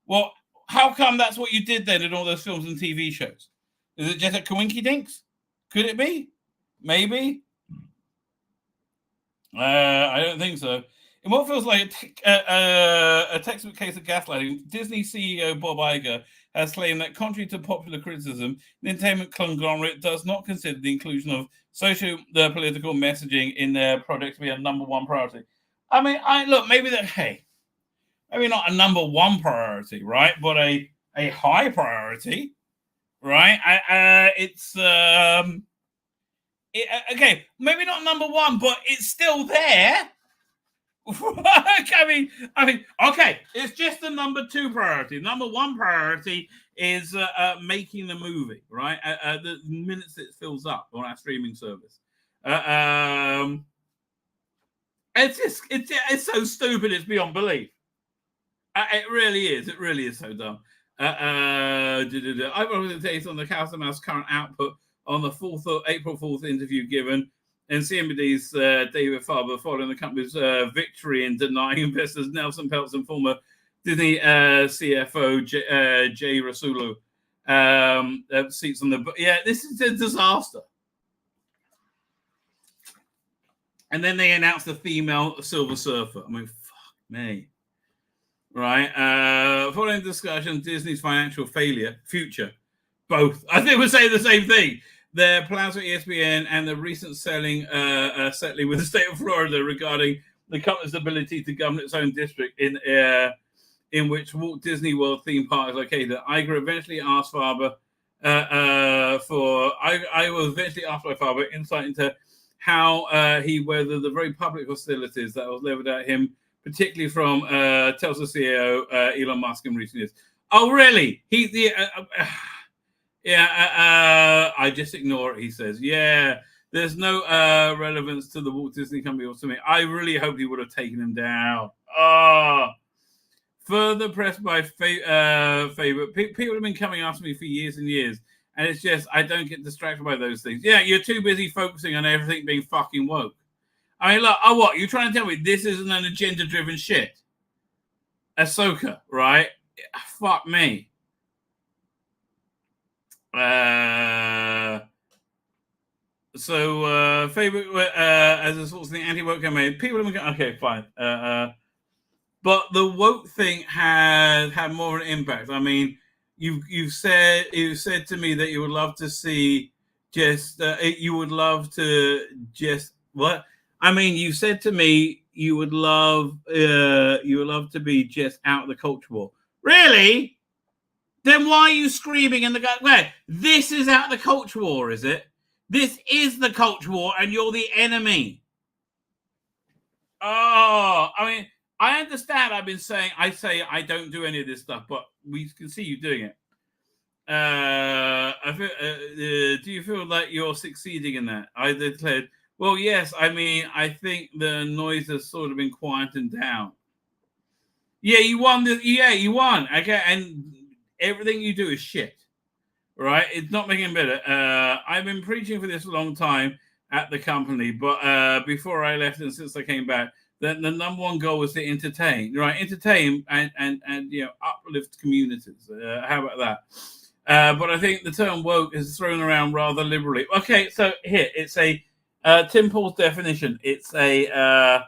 well, how come that's what you did then in all those films and TV shows? Is it just a coinky dinks? Could it be? Maybe. I don't think so. In what feels like a textbook case of gaslighting, Disney CEO Bob Iger has claimed that, contrary to popular criticism, the entertainment conglomerate does not consider the inclusion of political messaging in their project to be a number one priority. I mean, maybe maybe not a number one priority, right? But a high priority, right? Okay, maybe not number one, but it's still there. I mean, okay, it's just the number two priority. Number one priority is making the movie, right? The minutes it fills up on our streaming service. It's so stupid. It's beyond belief. It really is. It really is so dumb. I wrote the date on the House of Mouse current output on the April 4th interview given in CNBC's David Farber following the company's victory in denying investors Nelson Peltz and former Disney CFO Jay Rasulo seats on the... Yeah, this is a disaster. And then they announced the female Silver Surfer. I mean, fuck me. Right? Following discussion, Disney's financial future, both. I think we're saying the same thing. Their plans for ESPN and the recent settling with the state of Florida regarding the company's ability to govern its own district in which Walt Disney World theme park is located. Iger eventually asked Farber by Farber insight into how he weathered the very public hostilities that was leveled at him, particularly from Tesla CEO Elon Musk in recent years. Oh, really? I just ignore it, he says. Yeah, there's no relevance to the Walt Disney Company or to me. I really hoped he would have taken him down. Further pressed by favorite. People have been coming after me for years and years, and it's just, I don't get distracted by those things. Yeah, you're too busy focusing on everything being fucking woke. I mean, look, what? You're trying to tell me this isn't an agenda-driven shit? Ahsoka, right? Fuck me. Favorite as a sort of the anti-woke campaign. People have been okay, fine. But the woke thing had more of an impact. I mean, you've said to me that you would love to see what? I mean, you said to me you would love to be just out of the culture war. Really? Then why are you screaming in the guy? Wait, this is out of the culture war, is it? This is the culture war, and you're the enemy. Oh, I mean, I understand. I say I don't do any of this stuff, but we can see you doing it. Do you feel like you're succeeding in that? I declared, well, yes. I mean, I think the noise has sort of been quietened down. Yeah, you won. You won. Okay, and everything you do is shit, right? It's not making it better. I've been preaching for this a long time at the company, but before I left and since I came back, the number one goal was to entertain, right? Entertain and uplift communities. How about that? But I think the term woke is thrown around rather liberally. Okay, so here, it's a Tim Paul's definition. It's a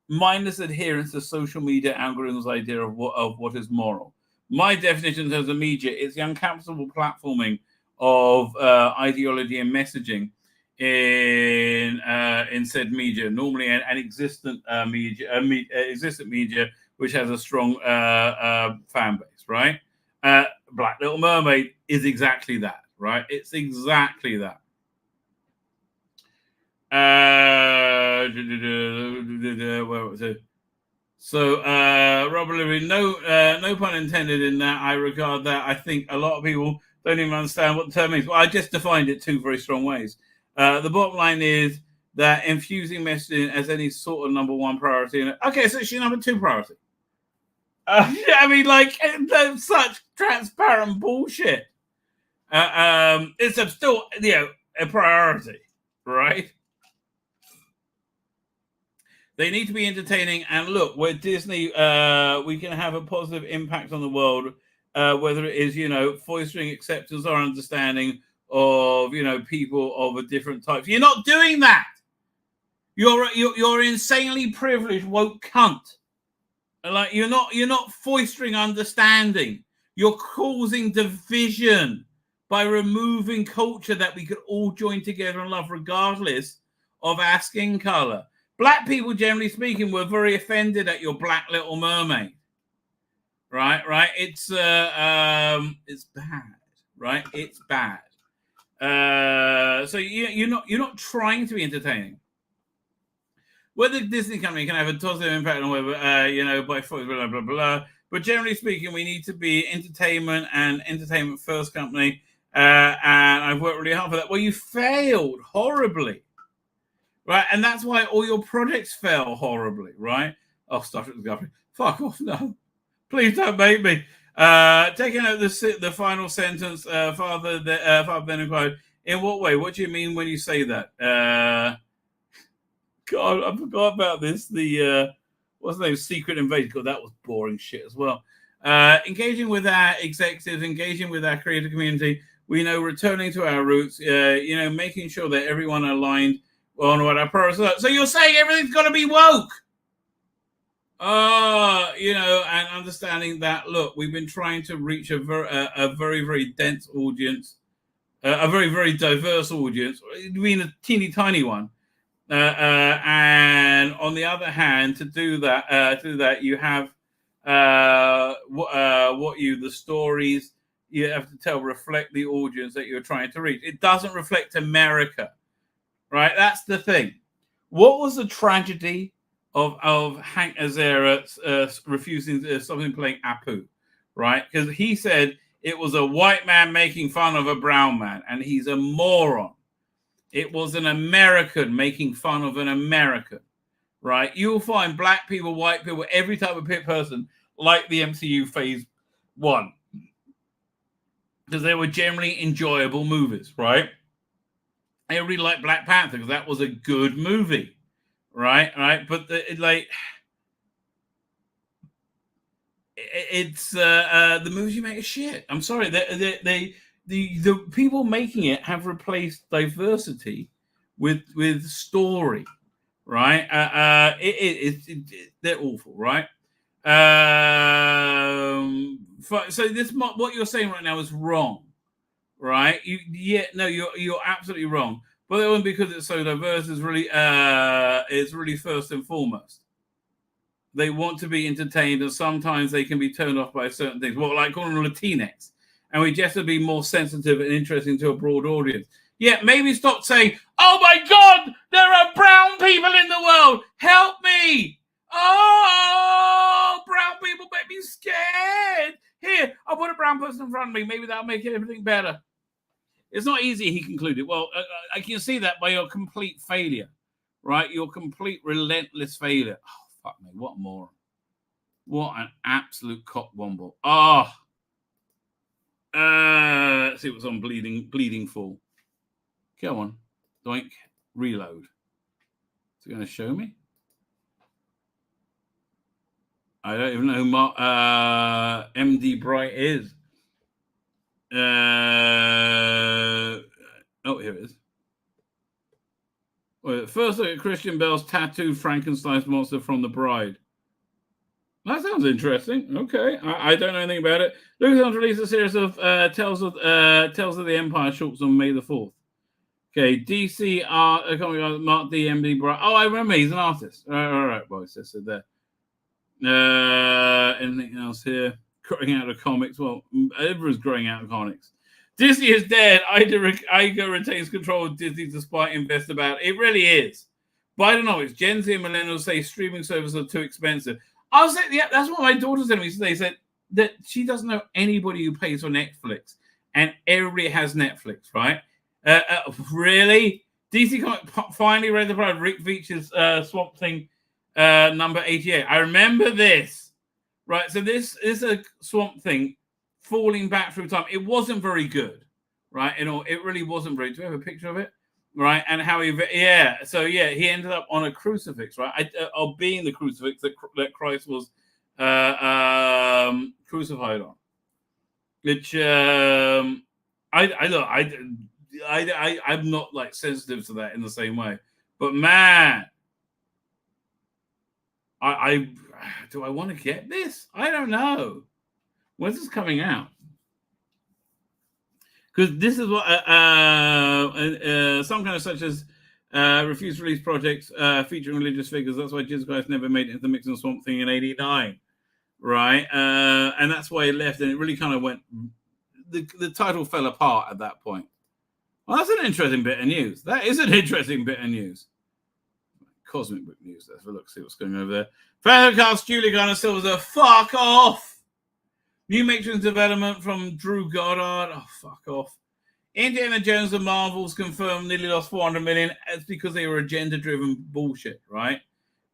mindless adherence to social media algorithms' idea of what is moral. My definition in terms of media is the uncomfortable platforming of ideology and messaging in said media, normally an existent existent media which has a strong fan base, right? Black Little Mermaid is exactly that, right? It's exactly that. Where was it? So, Robert Levy, no pun intended in that. I regard that. I think a lot of people don't even understand what the term means. Well, I just defined it two very strong ways. The bottom line is that infusing messaging as any sort of number one priority. Okay, so it's your number two priority. I mean, like, that's such transparent bullshit. It's still, a priority, right? They need to be entertaining. And look, with Disney, we can have a positive impact on the world, whether it is, fostering acceptance or understanding of, people of a different type. You're not doing that. You're insanely privileged woke cunt. Like you're not fostering understanding. You're causing division by removing culture that we could all join together and love, regardless of our skin color. Black people, generally speaking, were very offended at your Black Little Mermaid. Right. It's bad. Right. It's bad. So you're not trying to be entertaining. Whether the Disney company can have a positive impact on whether by blah blah blah. But generally speaking, we need to be entertainment first company. And I've worked really hard for that. Well, you failed horribly. Right, and that's why all your projects fail horribly, right? Oh, Star Trek Discovery. Fuck off, no. Please don't make me. Taking out the final sentence, Father then inquired, in what way? What do you mean when you say that? God, I forgot about this. The, what's the name? Secret Invasion. God, that was boring shit as well. Engaging with our executives, engaging with our creative community, returning to our roots, making sure that everyone aligned on what our priorities are. So you're saying everything's got to be woke? And understanding that, look, we've been trying to reach a very, very dense audience, a very, very diverse audience. I mean, a teeny tiny one. And on the other hand, to do that, you have the stories you have to tell reflect the audience that you're trying to reach. It doesn't reflect America. Right, that's the thing. What was the tragedy of Hank Azaria refusing to stop him playing Apu? Right, because he said it was a white man making fun of a brown man, and he's a moron. It was an American making fun of an American. Right, you'll find black people, white people, every type of person like the MCU Phase 1 because they were generally enjoyable movies. Right. I really like Black Panther because that was a good movie, right? But the movies you make are shit. I'm sorry, the people making it have replaced diversity with story, right? They're awful, right? So what you're saying right now is wrong. Right? You're absolutely wrong. But that one, because it's so diverse, is really first and foremost. They want to be entertained, and sometimes they can be turned off by certain things. Well, like calling them Latinx, and we just have to be more sensitive and interesting to a broad audience. Yeah, maybe stop saying, "Oh my God, there are brown people in the world. Help me! Oh, brown people make me scared. Here, I'll put a brown person in front of me. Maybe that'll make everything better." It's not easy, he concluded. Well, I can see that by your complete failure, right? Your complete relentless failure. Oh, fuck me. What a moron. What an absolute cockbomble. Let's see what's on Bleeding Full. Go on. Doink. Reload. Is it going to show me? I don't even know who MD Bright is. Here it is. Well, first look at Christian Bale's tattooed Frankenstein's monster from The Bride. That sounds interesting. Okay, I don't know anything about it. Lucasfilm released a series of Tales of the Empire shorts on May the 4th. Okay, DC art. Mark D. MD Bright. Oh, I remember. He's an artist. All right, boys. That's it there. Anything else here? Growing out of comics. Well, everyone's growing out of comics. Disney is dead. Iger retains control of Disney despite invest about. It really is. Bidenomics. Gen Z and millennials say streaming services are too expensive. I was like, yeah, that's what my daughter said to me today. Said that she doesn't know anybody who pays for Netflix, and everybody has Netflix, right? Really? DC finally read the pride. Rick Veitch's Swamp Thing number 88. I remember this, right? So this is a Swamp Thing falling back through time. It wasn't very good, right? It really wasn't very. Do we have a picture of it? Right, and how he he ended up on a crucifix, right? Of being the crucifix that Christ was crucified on, which I'm not like sensitive to that in the same way, but man, I do I want to get this? I don't know. When's this coming out? Because this is what some kind of such as refused to release projects featuring religious figures. That's why Jesus Christ never made it into the mix and Swamp Thing in '89, right? And that's why it left, and it really kind of went. The title fell apart at that point. Well, that's an interesting bit of news. That is an interesting bit of news. Cosmic book news. Let's have a look, see what's going over there. Faircast Julie Garner Silver. Fuck off. New Matrix development from Drew Goddard. Oh, fuck off. Indiana Jones and Marvels confirmed nearly lost $400 million. It's because they were agenda-driven bullshit, right?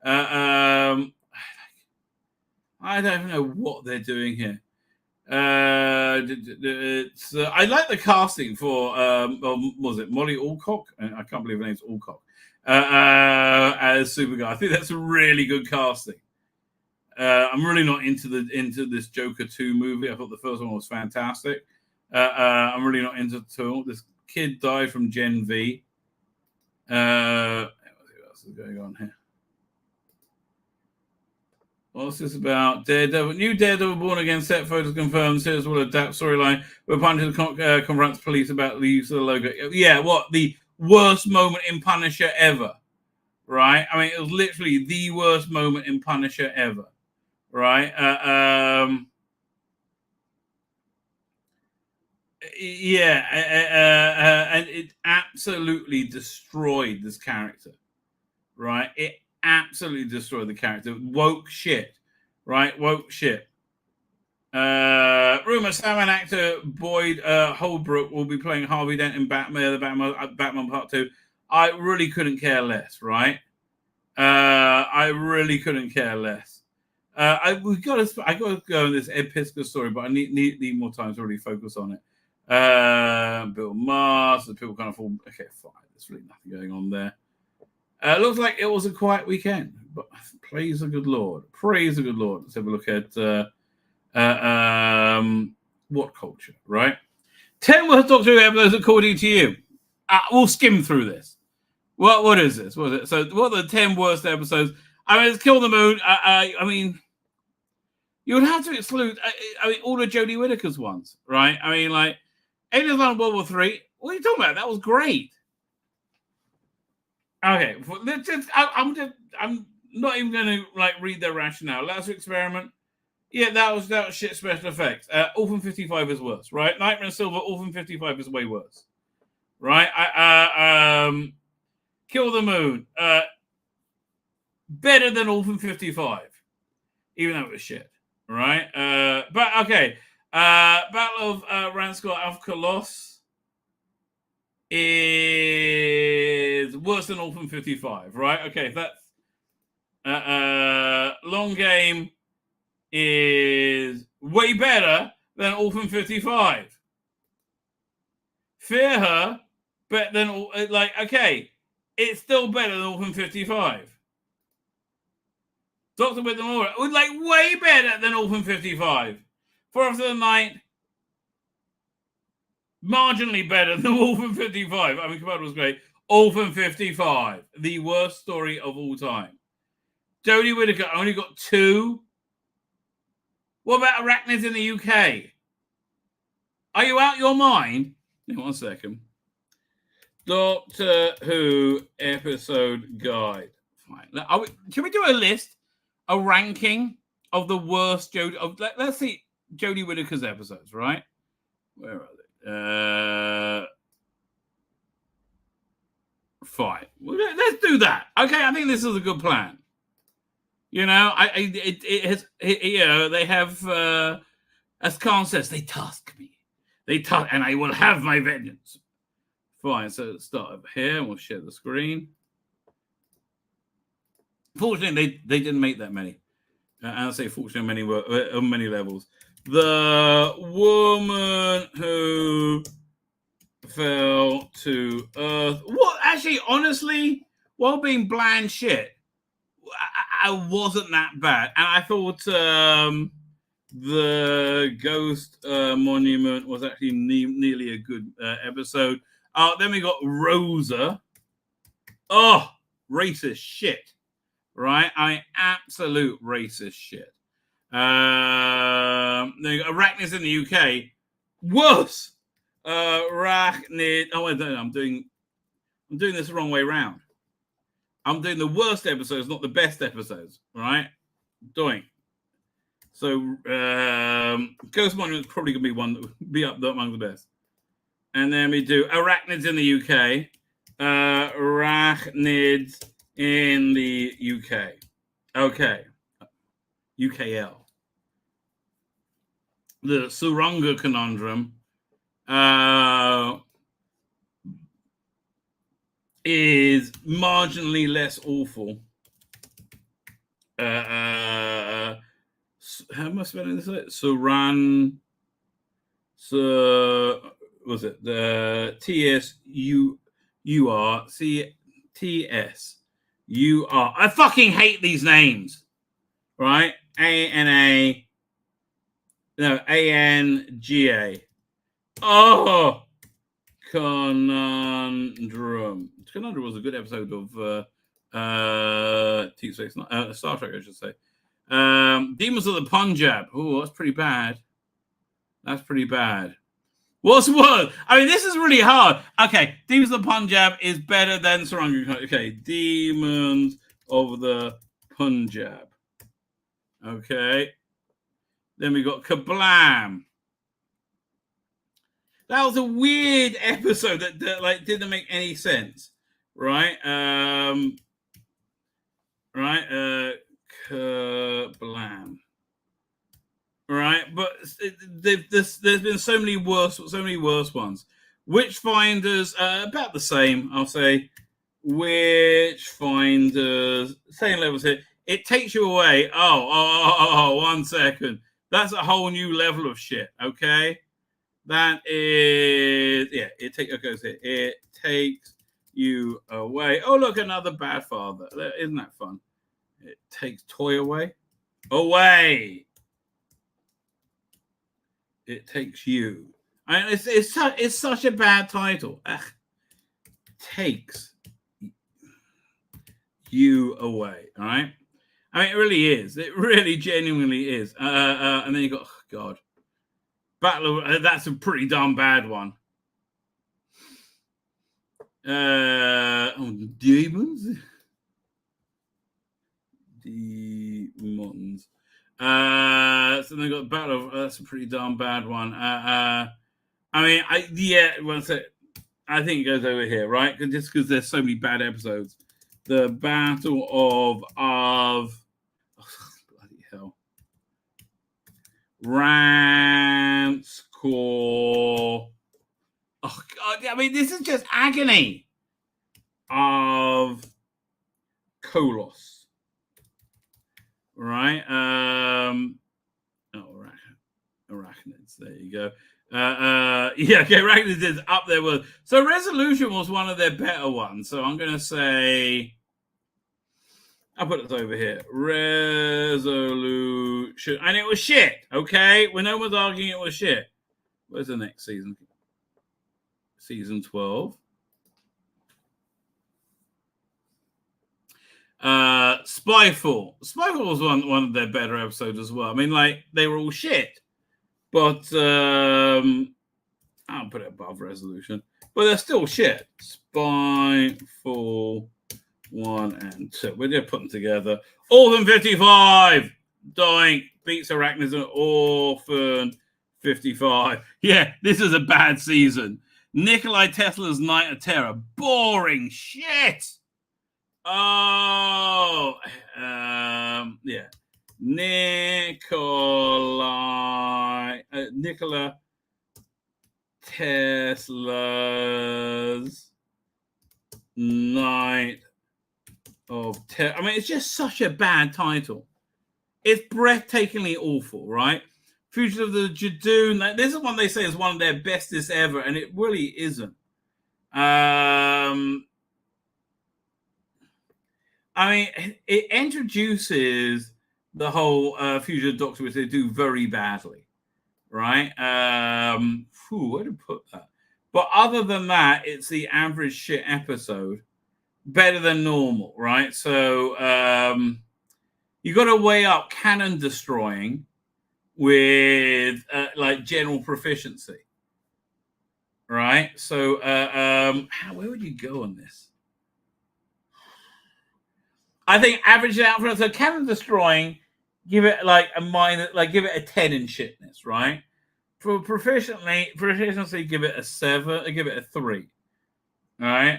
I don't know what they're doing here. I like the casting for, was it Molly Alcock? I can't believe her name's Alcock. As Supergirl. I think that's a really good casting. I'm really not into this Joker 2 movie. I thought the first one was fantastic. I'm really not into the 2. This kid died from Gen V. What else is going on here? What's this about? Daredevil. New Daredevil Born Again set photos confirmed. Series will adapt storyline. We're Punisher confronts police about the use of the logo. Yeah, what? The worst moment in Punisher ever. Right? I mean, it was literally the worst moment in Punisher ever. Right? And it absolutely destroyed this character. Right? It absolutely destroyed the character. Woke shit. Right? Woke shit. Rumor Salmon actor Boyd Holbrook will be playing Harvey Dent in Batman Part 2. I really couldn't care less, right? I really couldn't care less. I got to go in this Ed Piskor story, but I need more time to really focus on it. Bill Maher, so people kind of fall. Okay, fine. There's really nothing going on there. Looks like it was a quiet weekend, but praise the good Lord. Praise the good Lord. Let's have a look at what culture, right? 10 worst Doctor Who episodes according to you. We'll skim through this. What is this? What is it? So what are the 10 worst episodes? I mean, it's Kill the Moon. I mean, you would have to exclude. I mean, all of Jodie Whittaker's ones, right? I mean, like Aliens on World War III. What are you talking about? That was great. Okay, I'm not even going to like read their rationale. Last Experiment. Yeah, that was shit special effects. Orphan 55 is worse, right? Nightmare and Silver, Orphan 55 is way worse, right? Kill the Moon, better than Orphan 55, even though it was shit, right? But okay, Battle of Ranskor of Colossus is worse than Orphan 55, right? Okay, that's Long Game is way better than Orphan 55. Fear Her, better than okay, it's still better than Orphan 55. Doctor with them all, way better than Orphan 55. For After the Night, marginally better than Orphan 55. I mean, Commander was great. Orphan 55, the worst story of all time. Jodie Whittaker only got 2. What about Arachnids in the UK? Are you out your mind? Hang on 1 second. Doctor Who episode guide. Fine. Now, can we do a list, a ranking of the worst Jodie? Let's see Jodie Whittaker's episodes, right? Where are they? Fine. Well, let's do that. Okay, I think this is a good plan. You know, they have, as Khan says, they task me. And I will have my vengeance. Fine, so let's start over here and we'll share the screen. Fortunately, they didn't make that many. And I say fortunately, many were on many levels. The woman who fell to earth. What? Actually, honestly, while being bland shit, I wasn't that bad. And I thought the Ghost Monument was actually nearly a good episode. Then we got Rosa. Oh, racist shit. Right? Absolute racist shit. Then we got Arachnids in the UK. Worse. Arachnid. Oh, I don't know. I'm doing this the wrong way around. I'm doing the worst episodes, not the best episodes. Right? Doing. So Ghost Monument is probably going to be one that would be up there among the best. And then we do Arachnids in the UK. Arachnids in the UK. Okay. UKL. The Surunga Conundrum is marginally less awful. How am I spelling this? Was it the TSUR? I fucking hate these names, right? ANGA. Oh, Conundrum. Conundrum was a good episode of Deep Space Star Trek, I should say. Demons of the Punjab. Oh, that's pretty bad. What's worse? I mean, this is really hard. Okay, Demons of the Punjab is better than Surunga. Okay, Demons of the Punjab. Okay. Then we got Kablam. That was a weird episode that didn't make any sense, right? Kablam. Right, but there's been so many worse ones. Witchfinders, about the same, I'll say. Witchfinders, same levels here. It takes you away. Oh, 1 second. That's a whole new level of shit. Okay, that is It takes you away. Oh, look, another bad father. Isn't that fun? It takes toy away. It takes you. I mean, it's such a bad title. Takes you away. All right. I mean, it really is. It really genuinely is. And then you got God. Battle. That's a pretty darn bad one. Demons. So they got Battle of. That's a pretty darn bad one. I mean, I think it goes over here, right? Just because there's so many bad episodes. The Battle of bloody hell. Ranscore. Oh God! I mean, this is just agony. Of Kolos. Right. Arachnids. There you go. Arachnids is up there with. So Resolution was one of their better ones. So I'm gonna say I'll put this over here. Resolution. And it was shit. Okay? When no one's arguing it was shit. Where's the next season? Season 12. Spyfall. Spyfall was one of their better episodes as well. I mean, like, they were all shit. But I'll put it above resolution, but they're still shit. Spy, Fall, 1 and 2. We're going to put them together. Orphan 55. Doink. Beats Arachnism. Orphan 55. Yeah, this is a bad season. Nikolai Tesla's Night of Terror. Boring shit. Oh, yeah. Nikola Tesla's Night of Terror. I mean, it's just such a bad title. It's breathtakingly awful, right? Fugitive of the Jadoon. Like, this is one they say is one of their bestest ever, and it really isn't. I mean, it introduces the whole Fugitive Doctor, which they do very badly, right? Where to put that? But other than that, it's the average shit episode, better than normal, right? So you got to weigh up canon destroying with like general proficiency, right? So where would you go on this? I think average it out for so canon destroying, give it like a minor, like give it a 10 in shitness, right? For proficiency, give it a 7, give it a 3. All right.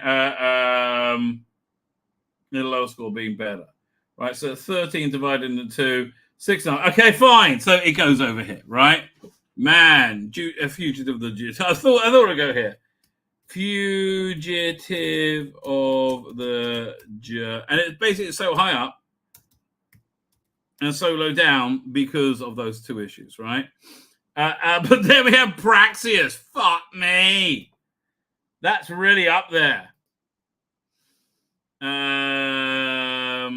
The low score being better. Right. So 13 divided into 2, 6, 9. Okay, fine. So it goes over here, right? Man, a fugitive of the Jews. I thought I'd go here. Fugitive of the Jew. And it's basically so high up and so low down because of those two issues, right? But then we have Praxius. Fuck me. That's really up there. I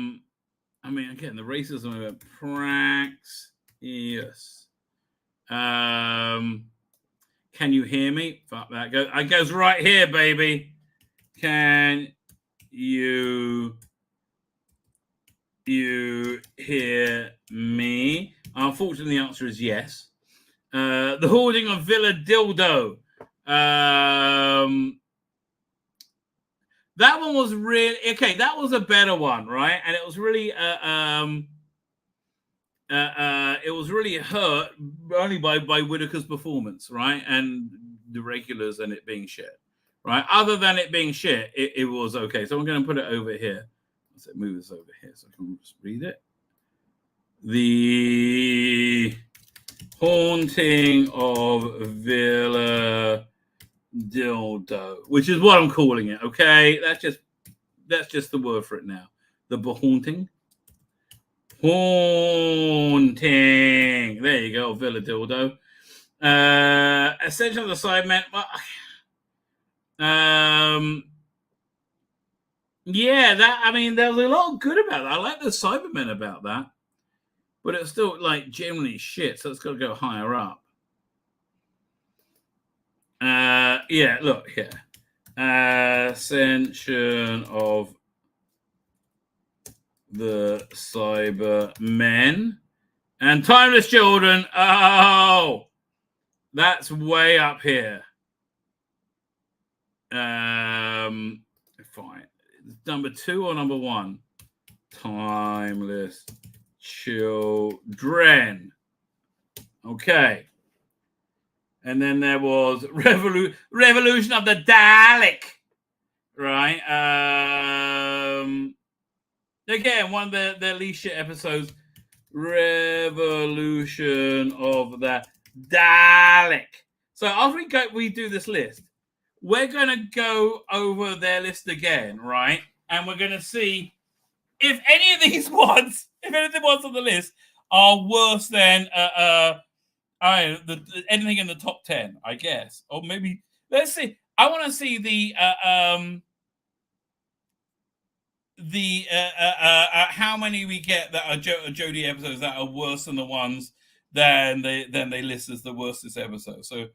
mean, again, the racism of Praxius. Can you hear me? Fuck that. It goes right here, baby. Can you hear me? Unfortunately, the answer is yes. The Hoarding of Villa Dildo. That one was really okay. That was a better one, right? And it was really hurt only by Whitaker's performance, right? And the regulars and it being shit, right? Other than it being shit, it was okay. So I'm going to put it over here. Let's move this over here so I can just read it. The Haunting of Villa Dildo, which is what I'm calling it. Okay, that's just the word for it now. The Haunting. There you go, Villa Dildo. Ascension of the Cybermen. Yeah, that. I mean, there was a lot good about that. I like the Cybermen about that, but it's still like generally shit. So it's got to go higher up. Yeah, look here. Ascension of the Cybermen and Timeless Children. Oh, that's way up here. Fine. Number 2 or number 1? Timeless Children. Okay. And then there was Revolution of the Dalek. Right. Again, one of their least shit episodes. Revolution of the Dalek. So after we do this list, we're going to go over their list again, right? And we're going to see if any of these ones, if any of the ones on the list are worse than anything in the top 10, I guess. Or maybe, let's see. I want to see the how many we get that are Jodie episodes that are worse than the ones than they list as the worstest episode. So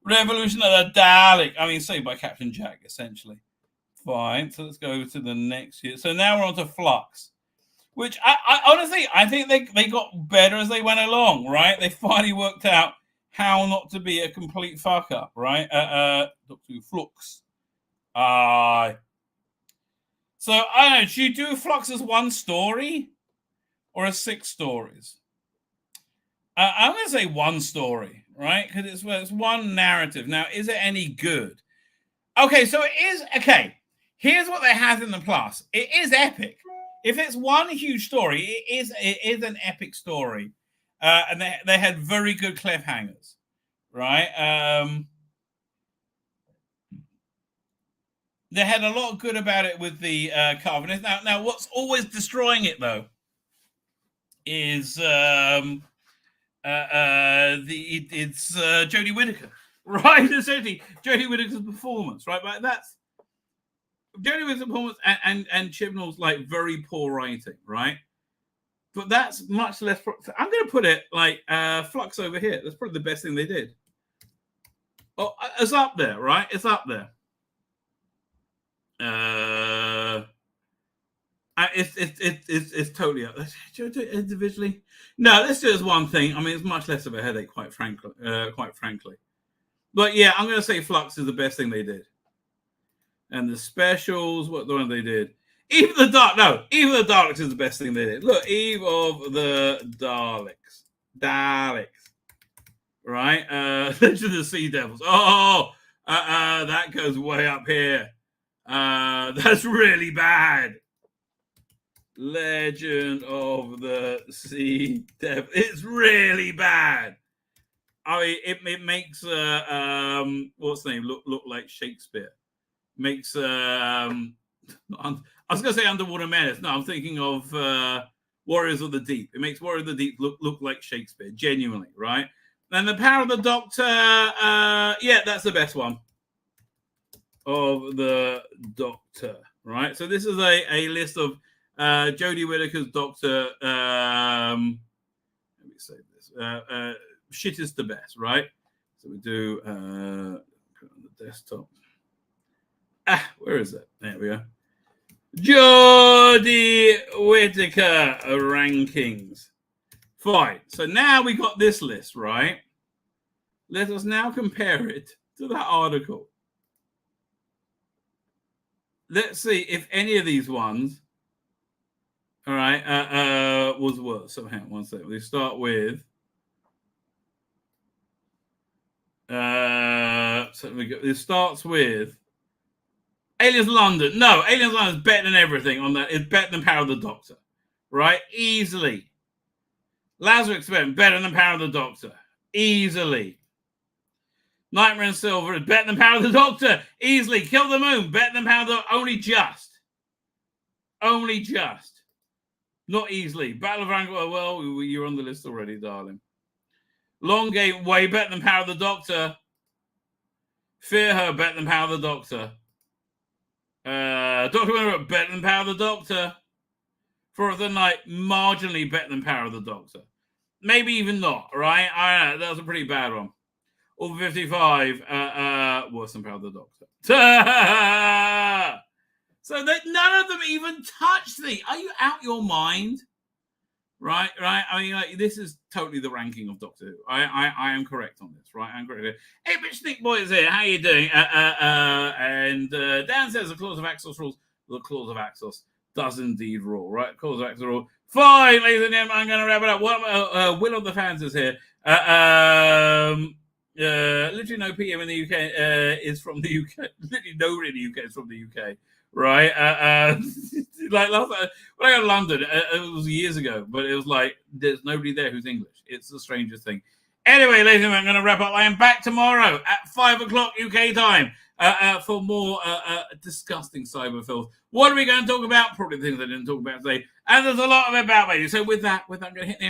Revolution of the Dalek. I mean, Saved by Captain Jack, essentially. Fine. So let's go to the next year. So now we're on to Flux, which I honestly, I think they got better as they went along, right? They finally worked out how not to be a complete fuck up, right? Doctor Who Flux. So I don't know. Should you do Flux as one story or as 6 stories? I'm going to say one story, right? Because it's one narrative. Now, is it any good? Okay, so it is. Okay, here's what they have in the plus. It is epic. If it's one huge story, it is an epic story, and they had very good cliffhangers, right? They had a lot of good about it with the Carvenists. Now, what's always destroying it though is it's Jodie Whittaker, right? Essentially, Jodie Whittaker's performance, right? But that's Jodie Whittaker's performance and Chibnall's like very poor writing, right? But that's much less. I'm going to put it like Flux over here. That's probably the best thing they did. Oh, it's up there, right? It's up there. It's totally up. Should I do it individually? No, let's do it as one thing. I mean, it's much less of a headache, quite frankly. But yeah, I'm going to say Flux is the best thing they did. And the specials, what the one they did? Eve of the Daleks is the best thing they did. Look, Eve of the Daleks. Right? Legend of the Sea Devils. That goes way up here. That's really bad. Legend of the Sea Devils. It's really bad. I mean, it makes what's the name look like Shakespeare. Makes I was going to say Underwater Menace. No, I'm thinking of Warriors of the Deep. It makes Warriors of the Deep look like Shakespeare, genuinely, right? And the Power of the Doctor, yeah, that's the best one of the Doctor, right? So this is a list of Jodie Whittaker's Doctor. Let me say this. Shit is the best, right? So we do put it on the desktop. Where is it? There we go. Jodie Whittaker rankings. Fine. So now we got this list, right? Let us now compare it to that article. Let's see if any of these ones, all right, was worse. So hang on one second. We start with. So we go. It starts with Aliens London. No, Aliens London is better than everything on that. It's better than Power of the Doctor, right? Easily. Lazarus Experiment better than Power of the Doctor, easily. Nightmare in Silver is better than Power of the Doctor, easily. Kill the Moon better than Power of the Doctor, only just, not easily. Battle of Rango, well, you're on the list already, darling. Long Game way better than Power of the Doctor. Fear Her better than Power of the Doctor. Doctor Winter better than Power of the Doctor. For of the Night marginally better than Power of the Doctor. Maybe even not, right? I don't know. That was a pretty bad one. All 55 worse than Power of the Doctor. So that none of them even touched the. Are you out your mind? Right. I mean, like, this is totally the ranking of Doctor Who. I am correct on this, right? I'm correct. Hey, Bitch Nick Boy is here. How you doing? And Dan says the Clause of Axos rules. The Clause of Axos does indeed rule, right? Clause of Axos rule. Fine, ladies and gentlemen, I'm going to wrap it up. Will of the Fans is here. Literally no PM in the UK is from the UK. Literally nobody in the UK is from the UK. Right, like last time, when I got to London, it was years ago, but it was like there's nobody there who's English. It's the strangest thing. Anyway, ladies and gentlemen, I'm going to wrap up. I am back tomorrow at 5:00 UK time for more disgusting cyber filth. What are we going to talk about? Probably things I didn't talk about today, and there's a lot of it about me. So with that, I'm going to hit the end.